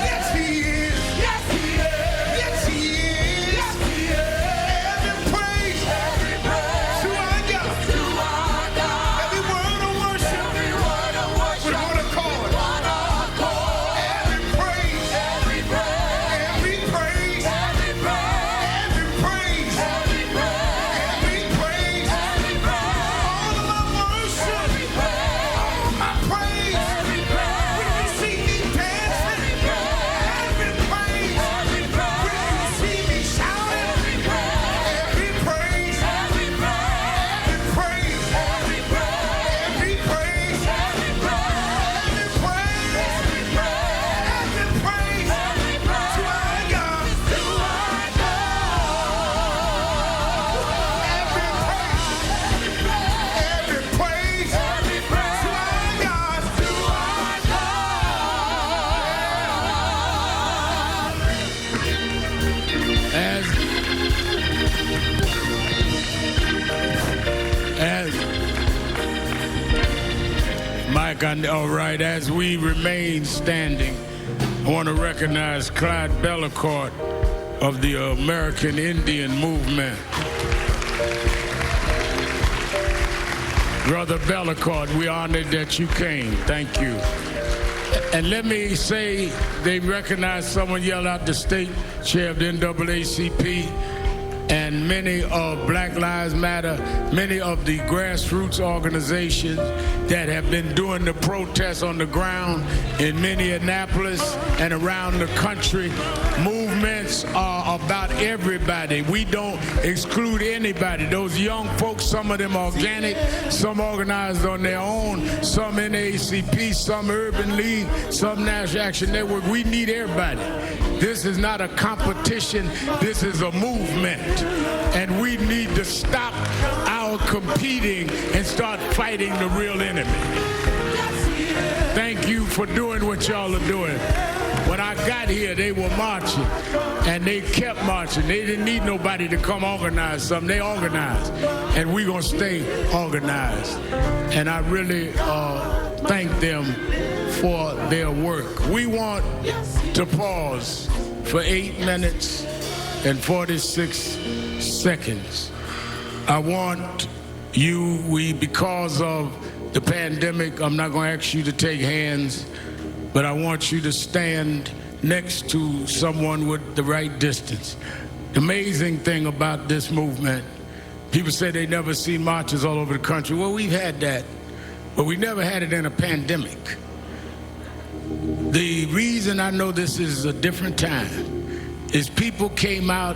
Speaker 18: Yes, He is.
Speaker 10: Yes, He is.
Speaker 18: Yes, He is.
Speaker 10: Yes, He is.
Speaker 18: Every praise
Speaker 10: Every praise
Speaker 18: to our God.
Speaker 10: to our God.
Speaker 18: Every word of worship
Speaker 10: Every word of worship.
Speaker 18: with one accord.
Speaker 10: One accord.
Speaker 18: Every praise.
Speaker 10: Every praise.
Speaker 18: Every praise.
Speaker 10: Every praise.
Speaker 18: Every praise.
Speaker 10: Every praise.
Speaker 18: Every praise.
Speaker 10: Every praise.
Speaker 18: All of my worship.
Speaker 10: Every praise.
Speaker 18: All of my praise.
Speaker 10: Every praise.
Speaker 18: When you see me dancing.
Speaker 10: Every praise.
Speaker 18: Every praise.
Speaker 10: Every praise.
Speaker 18: When you see me shouting.
Speaker 10: Every praise.
Speaker 18: Every praise.
Speaker 10: Every praise.
Speaker 18: Every praise.
Speaker 10: Every praise.
Speaker 18: Every praise.
Speaker 10: Every praise.
Speaker 18: Every praise.
Speaker 10: Every praise.
Speaker 18: Every praise.
Speaker 10: Every praise.
Speaker 18: To our God.
Speaker 10: To our
Speaker 18: Every praise.
Speaker 10: Every praise.
Speaker 18: To our God.
Speaker 10: To our
Speaker 17: All right, as we remain standing, I want to recognize Clyde Bellecourt of the American Indian Movement. Brother Bellecourt, we're honored that you came. Thank you. And let me say, they recognize someone yelled out the state chair of the NAACP, and many of Black Lives Matter, many of the grassroots organizations that have been doing the protests on the ground in Minneapolis and around the country. Movements are about everybody. We don't exclude anybody. Those young folks, some of them organic, some organized on their own, some NAACP, some Urban League, some National Action Network. We need everybody. This is not a competition. This is a movement. And we need to stop our competing and start fighting the real enemy. Thank you for doing what y'all are doing. When I got here, they were marching, and they kept marching. They didn't need nobody to come organize something. They organized, and we're going to stay organized. And I really thank them for their work. We want to pause for 8 minutes and 46 seconds. I want because of the pandemic, I'm not going to ask you to take hands, but I want you to stand next to someone with the right distance. The amazing thing about this movement, people say they never see marches all over the country. Well, we've had that, but we never had it in a pandemic. The reason I know this is a different time is people came out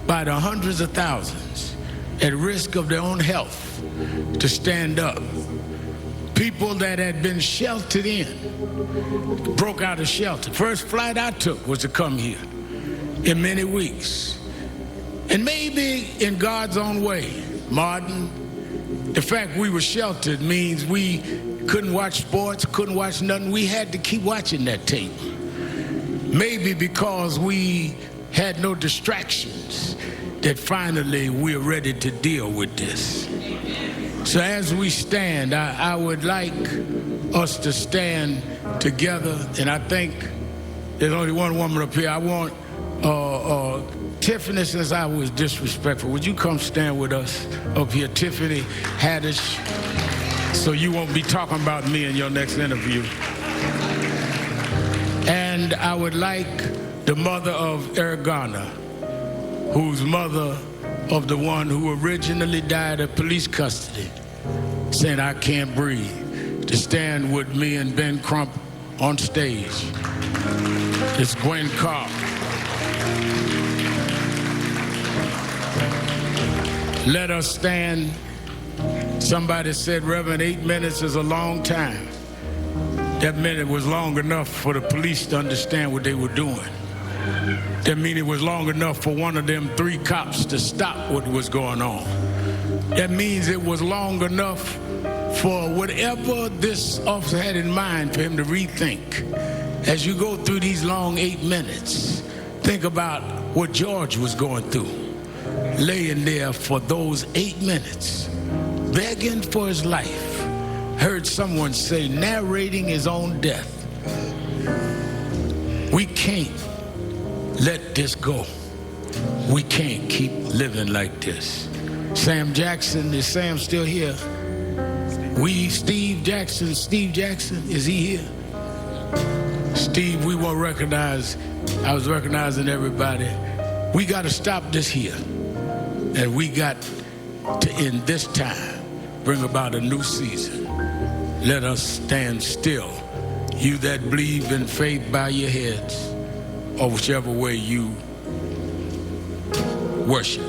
Speaker 17: by the hundreds of thousands at risk of their own health to stand up. People that had been sheltered in broke out of shelter. First flight I took was to come here in many weeks. And maybe in God's own way, Martin, the fact we were sheltered means we couldn't watch sports, couldn't watch nothing. We had to keep watching that tape. Maybe because we had no distractions, that finally we're ready to deal with this. So as we stand, I would like us to stand together, and I think there's only one woman up here. I want Tiffany, since I was disrespectful, would you come stand with us up here? Tiffany Haddish, so you won't be talking about me in your next interview. And I would like the mother of Eric Garner, who's mother of the one who originally died of police custody, saying, "I can't breathe," to stand with me and Ben Crump on stage. It's Gwen Carr. Let us stand. Somebody said, Reverend, 8 minutes is a long time. That minute was long enough for the police to understand what they were doing. That means it was long enough for one of them 3 cops to stop what was going on. That means it was long enough for whatever this officer had in mind for him to rethink. As you go through these long 8 minutes, think about what George was going through, laying there for those 8 minutes, begging for his life. Heard someone say, narrating his own death. We can't let this go. We can't keep living like this. Sam Jackson, is Sam still here? Steve Jackson, is he here? Steve, we won't recognize, I was recognizing everybody. We got to stop this here. And we got to, in this time, bring about a new season. Let us stand still. You that believe in faith, bow your heads, or whichever way you worship.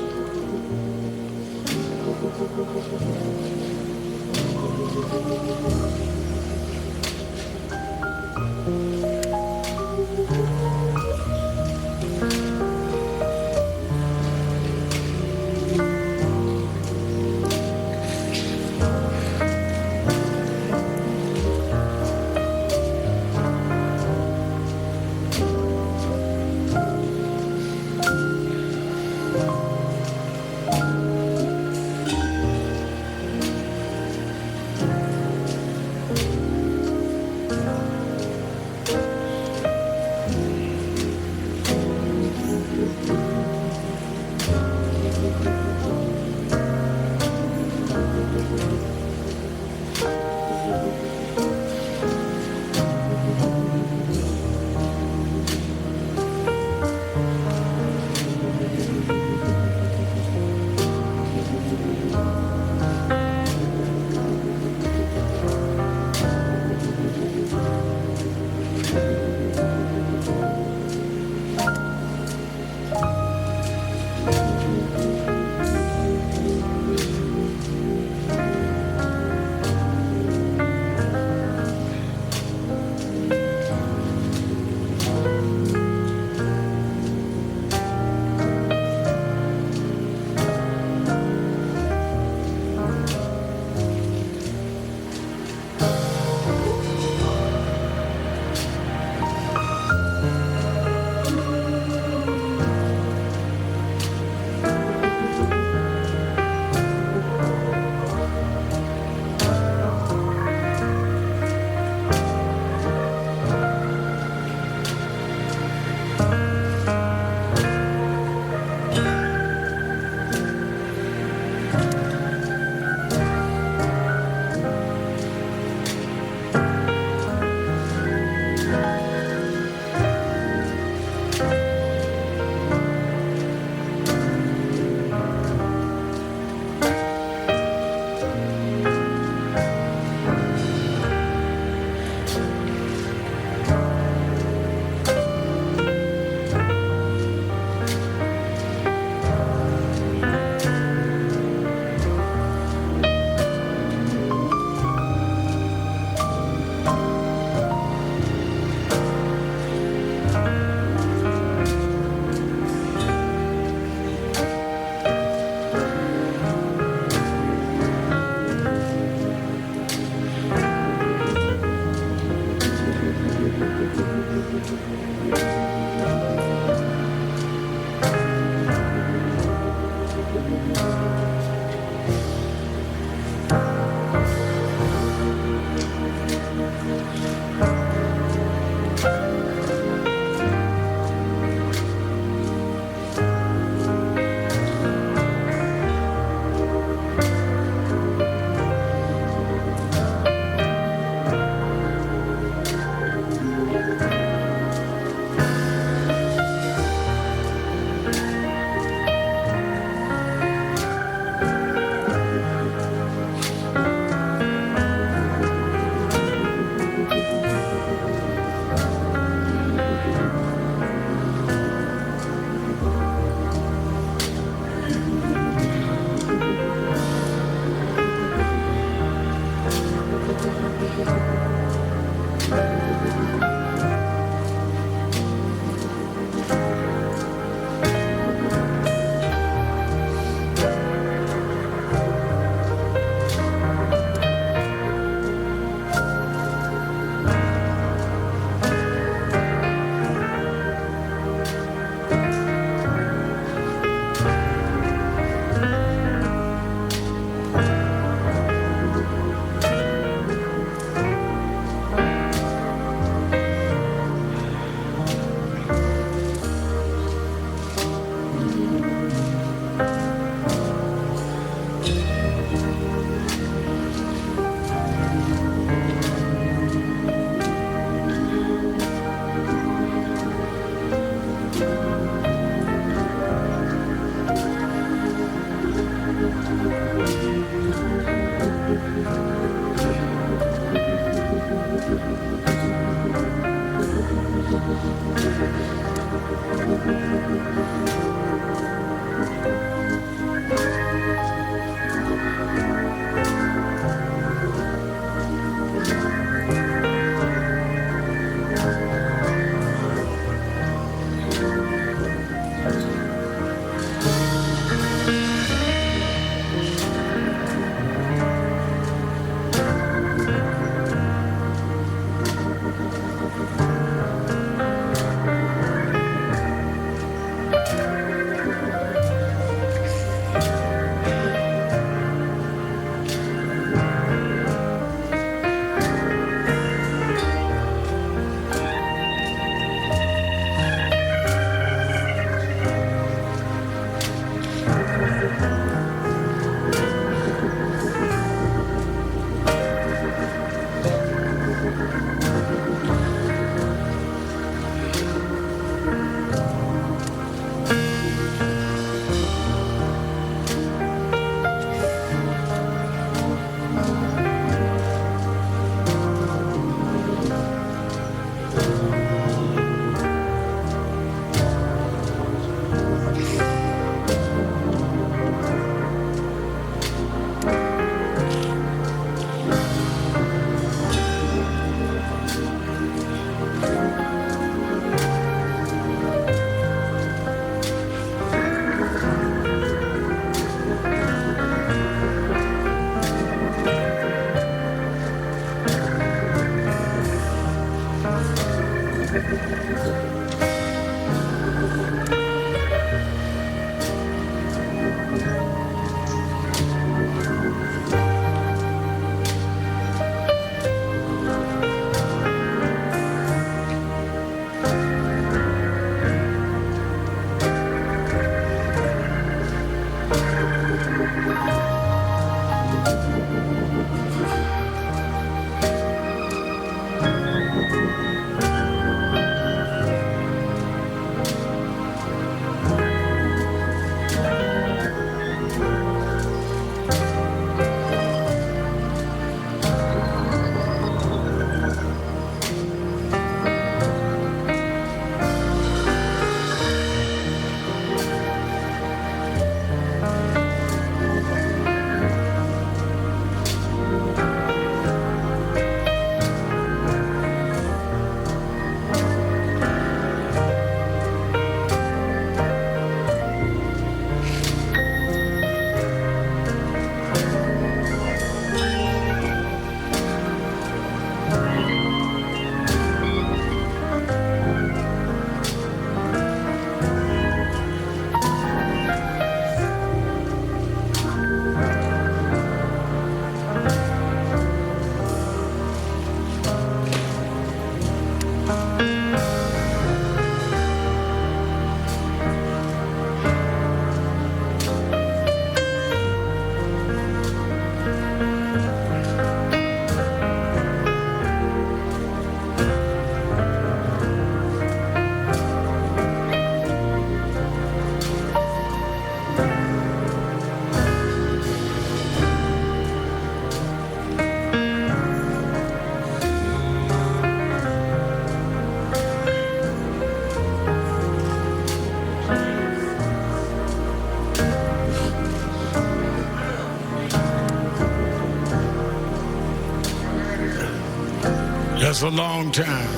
Speaker 17: That's a long time.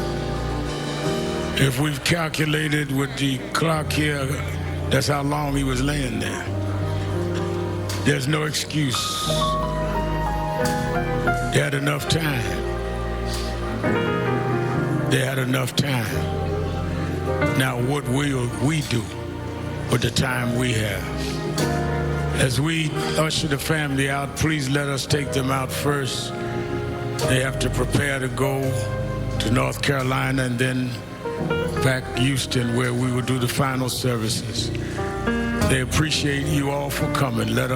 Speaker 17: If we've calculated with the clock here, that's how long he was laying there. There's no excuse. They had enough time. They had enough time. Now what will we do with the time we have? As we usher the family out, please let us take them out first. They have to prepare to go to North Carolina and then back Houston, where we will do the final services. They appreciate you all for coming. Let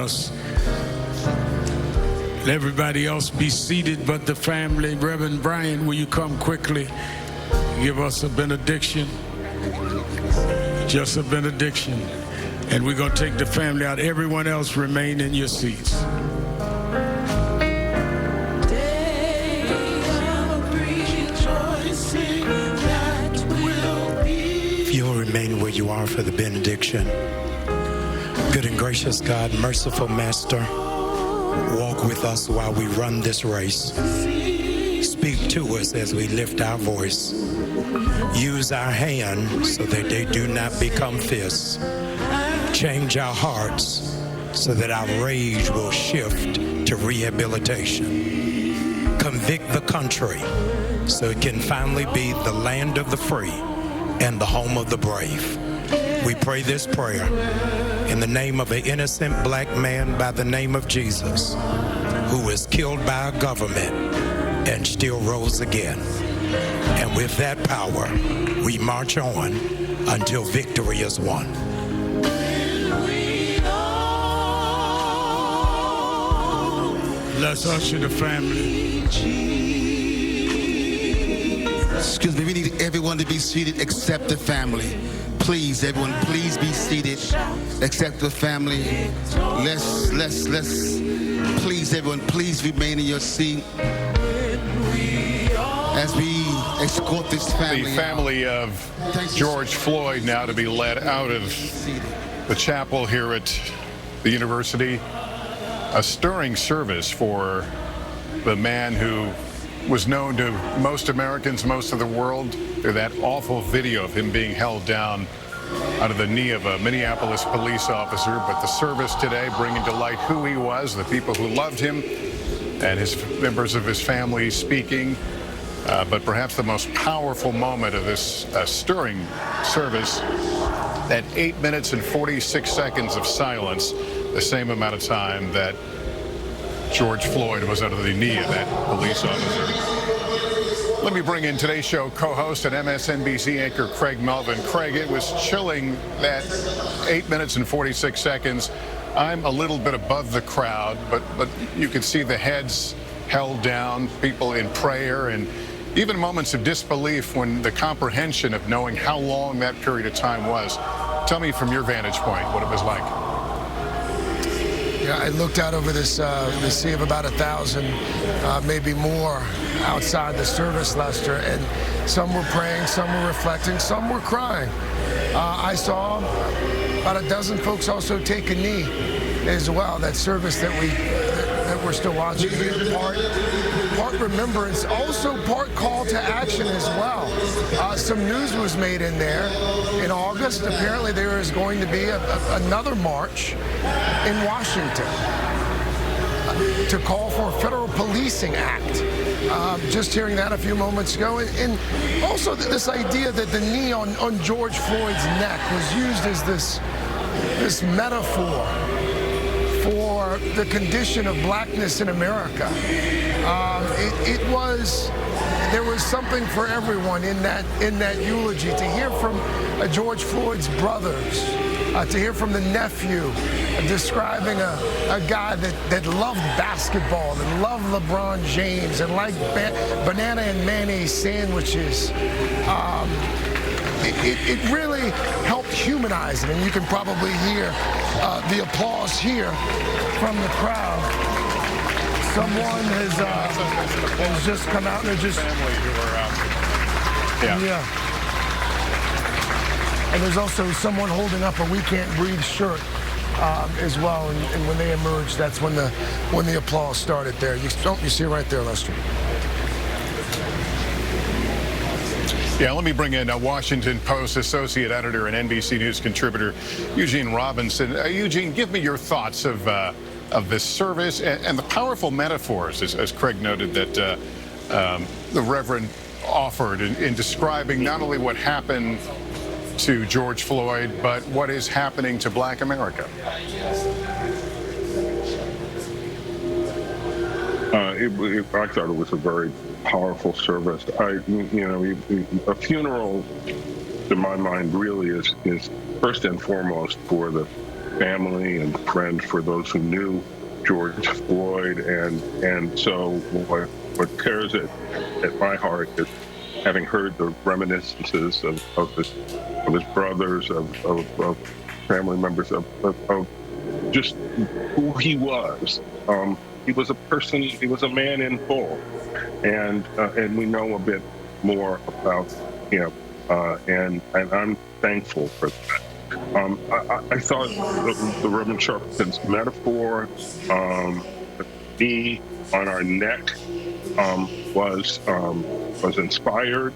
Speaker 17: everybody else be seated but the family. Reverend Brian, will you come quickly? Give us a benediction. just a benediction. And we're going to take the family out. Everyone else remain in your seats.
Speaker 19: If you'll remain where you are for the benediction. Good and gracious God, merciful Master, walk with us while we run this race. Speak to us as we lift our voice. Use our hands so that they do not become fists. Change our hearts so that our rage will shift to rehabilitation. Convict the country so it can finally be the land of the free and the home of the brave. We pray this prayer in the name of an innocent black man by the name of Jesus, who was killed by a government and still rose again. And with that power, we march on until victory is won.
Speaker 17: Let's usher the family.
Speaker 20: Excuse me, we need everyone to be seated except the family. Please, everyone, please be seated except the family. Let's, please, everyone, please remain in your seat as we escort this family.
Speaker 1: The family of George Floyd now to be led out of the chapel here at the university. A stirring service for the man who was known to most Americans, most of the world, through that awful video of him being held down out of the knee of a Minneapolis police officer. But the service today bringing to light who he was, the people who loved him, and his members of his family speaking. But perhaps the most powerful moment of this stirring service, that 8 minutes and 46 seconds of silence, the same amount of time that George Floyd was under the knee of that police officer. Let me bring in today's show co-host and MSNBC anchor Craig Melvin. Craig, it was chilling, that 8 minutes and 46 seconds. I'm a little bit above the crowd, but you could see the heads held down, people in prayer, and even moments of disbelief when the comprehension of knowing how long that period of time was. Tell me from your vantage point what it was like.
Speaker 2: Yeah, I looked out over this sea of about 1,000, maybe more, outside the service, Lester, and some were praying, some were reflecting, some were crying. I saw about a dozen folks also take a knee as well. That service that we're still watching here, part remembrance, also part call to action as well. Some news was made in there. In August, apparently there is going to be another march in Washington to call for a federal policing act. Just hearing that a few moments ago. And also this idea that the knee on George Floyd's neck was used as this metaphor for the condition of blackness in America. There was something for everyone in that eulogy. To hear from George Floyd's brothers, to hear from the nephew describing a guy that loved basketball, that loved LeBron James, and liked banana and mayonnaise sandwiches. It really helped humanize it, and you can probably hear the applause here from the crowd. Someone has just come out and they're just
Speaker 1: family who are
Speaker 2: yeah. And there's also someone holding up a "We Can't Breathe" shirt as well. And when they emerged, that's when the applause started there. You see it right there, Lester.
Speaker 1: Yeah, let me bring in Washington Post associate editor and NBC News contributor Eugene Robinson. Eugene, give me your thoughts of this service and the powerful metaphors, as Craig noted, that the Reverend offered in describing not only what happened to George Floyd, but what is happening to Black America.
Speaker 3: I thought it was a very powerful service. A funeral, to my mind, really is first and foremost for the family and friends, for those who knew George Floyd, and so what tears at my heart is having heard the reminiscences of his brothers, of family members, of just who he was. He was a person. He was a man in full, and we know a bit more about him, and I'm thankful for that. I thought the Reverend Sharpton's metaphor, the knee on our neck, was inspired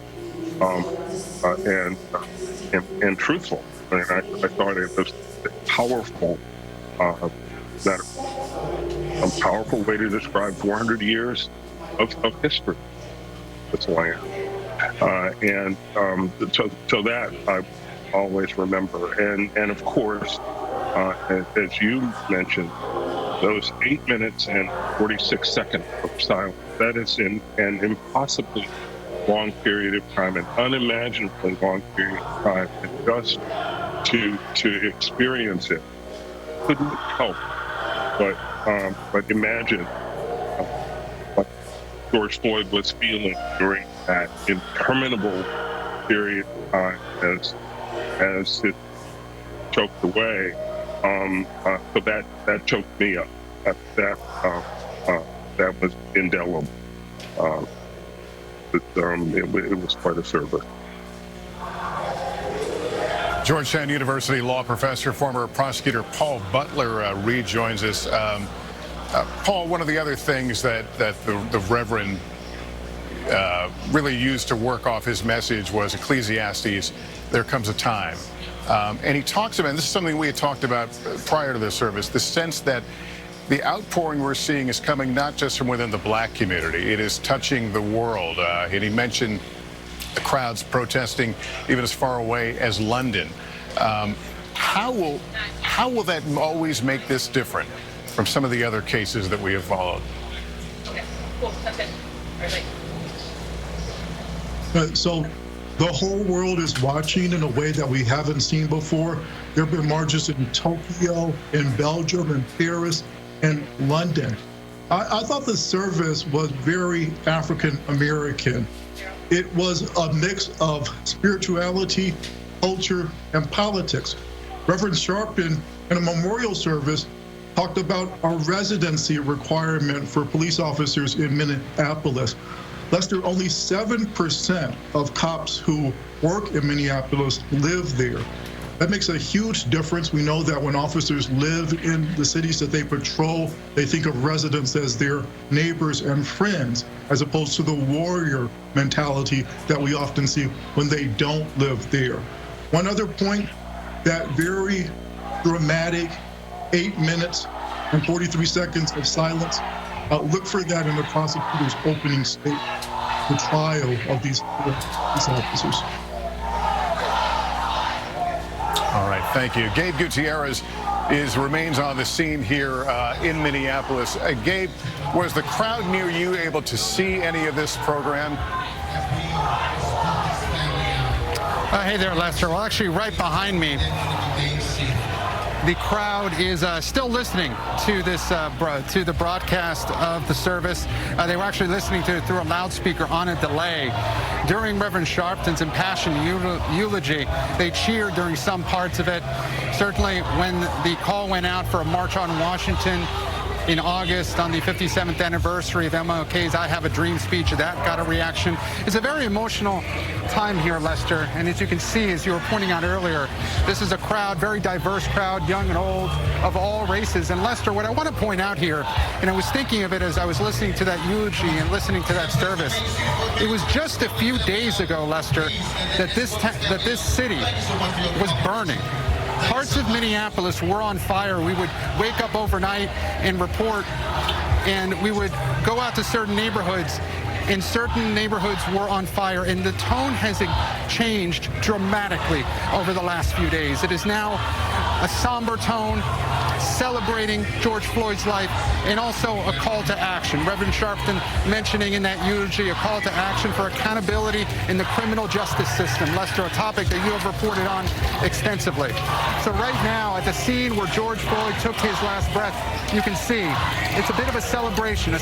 Speaker 3: and truthful, and I thought it was powerful. A powerful way to describe 400 years of history. That's who I am. So that I always remember. And of course, as you mentioned, those 8 minutes and 46 seconds of silence, that is an impossibly long period of time, an unimaginably long period of time, and just to experience it couldn't help but imagine what George Floyd was feeling during that interminable period of time as it choked away. So that choked me up. That was indelible. It was quite a service.
Speaker 1: Georgetown University law professor, former prosecutor Paul Butler rejoins us. Paul, one of the other things that the Reverend really used to work off his message was Ecclesiastes, there comes a time. And he talks about, and this is something we had talked about prior to the service, the sense that the outpouring we're seeing is coming not just from within the black community, it is touching the world. And he mentioned the crowds protesting even as far away as London. How will that always make this different from some of the other cases that we have followed?
Speaker 12: Okay, cool. That's it. All right.
Speaker 5: So the whole world is watching in a way that we haven't seen before. There have been marches in Tokyo, in Belgium, in Paris, and London. I thought the service was very African American. It was a mix of spirituality, culture, and politics. Reverend Sharpton, in a memorial service, talked about a residency requirement for police officers in Minneapolis. Lester, only 7% of cops who work in Minneapolis live there. That makes a huge difference. We know that when officers live in the cities that they patrol, they think of residents as their neighbors and friends, as opposed to the warrior mentality that we often see when they don't live there. One other point, that very dramatic 8 minutes and 43 seconds of silence, look for that in the prosecutor's opening statement, the trial of these officers.
Speaker 1: All right, thank you. Gabe Gutierrez remains on the scene here in Minneapolis. Gabe, was the crowd near you able to see any of this program?
Speaker 6: Hey there, Lester. Well, actually, right behind me, the crowd is still listening to this to the broadcast of the service. They were actually listening to it through a loudspeaker on a delay. During Reverend Sharpton's impassioned eulogy, they cheered during some parts of it. Certainly, when the call went out for a march on Washington in August on the 57th anniversary of MLK's I Have a Dream speech, that got a reaction. It's a very emotional time here, Lester, and as you can see, as you were pointing out earlier, this is a crowd, very diverse crowd, young and old, of all races. And Lester, what I want to point out here, and I was thinking of it as I was listening to that eulogy and listening to that service, it was just a few days ago, Lester, that this city was burning. Parts of Minneapolis were on fire. We would wake up overnight and report, and we would go out to certain neighborhoods, and certain neighborhoods were on fire, and the tone has changed dramatically over the last few days. It is now a somber tone. celebrating George Floyd's life, and also a call to action. Reverend Sharpton mentioning in that eulogy a call to action for accountability in the criminal justice system. Lester, a topic that you have reported on extensively. So right now, at the scene where George Floyd took his last breath, you can see it's a bit of a celebration of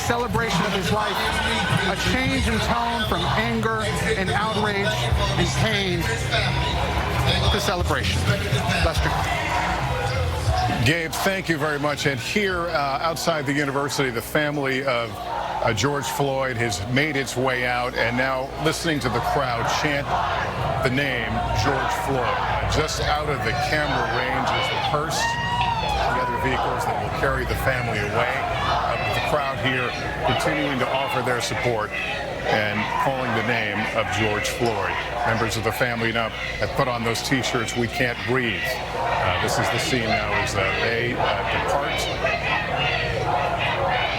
Speaker 6: his life, a change in tone from anger and outrage and pain to celebration. Lester.
Speaker 1: Gabe, thank you very much. And here outside the university, the family of George Floyd has made its way out, and now listening to the crowd chant the name George Floyd. Just out of the camera range is the hearse, the other vehicles that will carry the family away. The crowd here continuing to offer their support and calling the name of George Floyd. Members of the family now have put on those T-shirts, "We Can't Breathe." This is the scene now as they depart.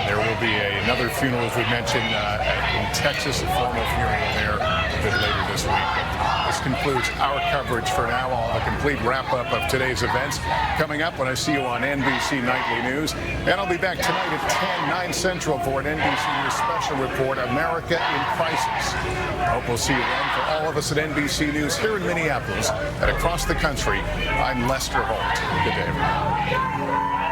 Speaker 1: There will be another funeral, as we mentioned, in Texas, a formal funeral there a bit later this week. But this concludes our coverage for now. I'll have a complete wrap-up of today's events coming up when I see you on NBC Nightly News. And I'll be back tonight at 10, 9 Central for an NBC News special report, America in Crisis. I hope we'll see you then. For all of us at NBC News here in Minneapolis and across the country, I'm Lester Holt. Good day, everyone.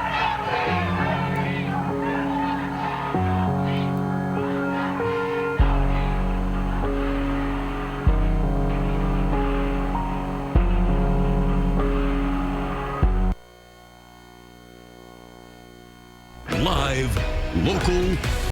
Speaker 21: Live, local,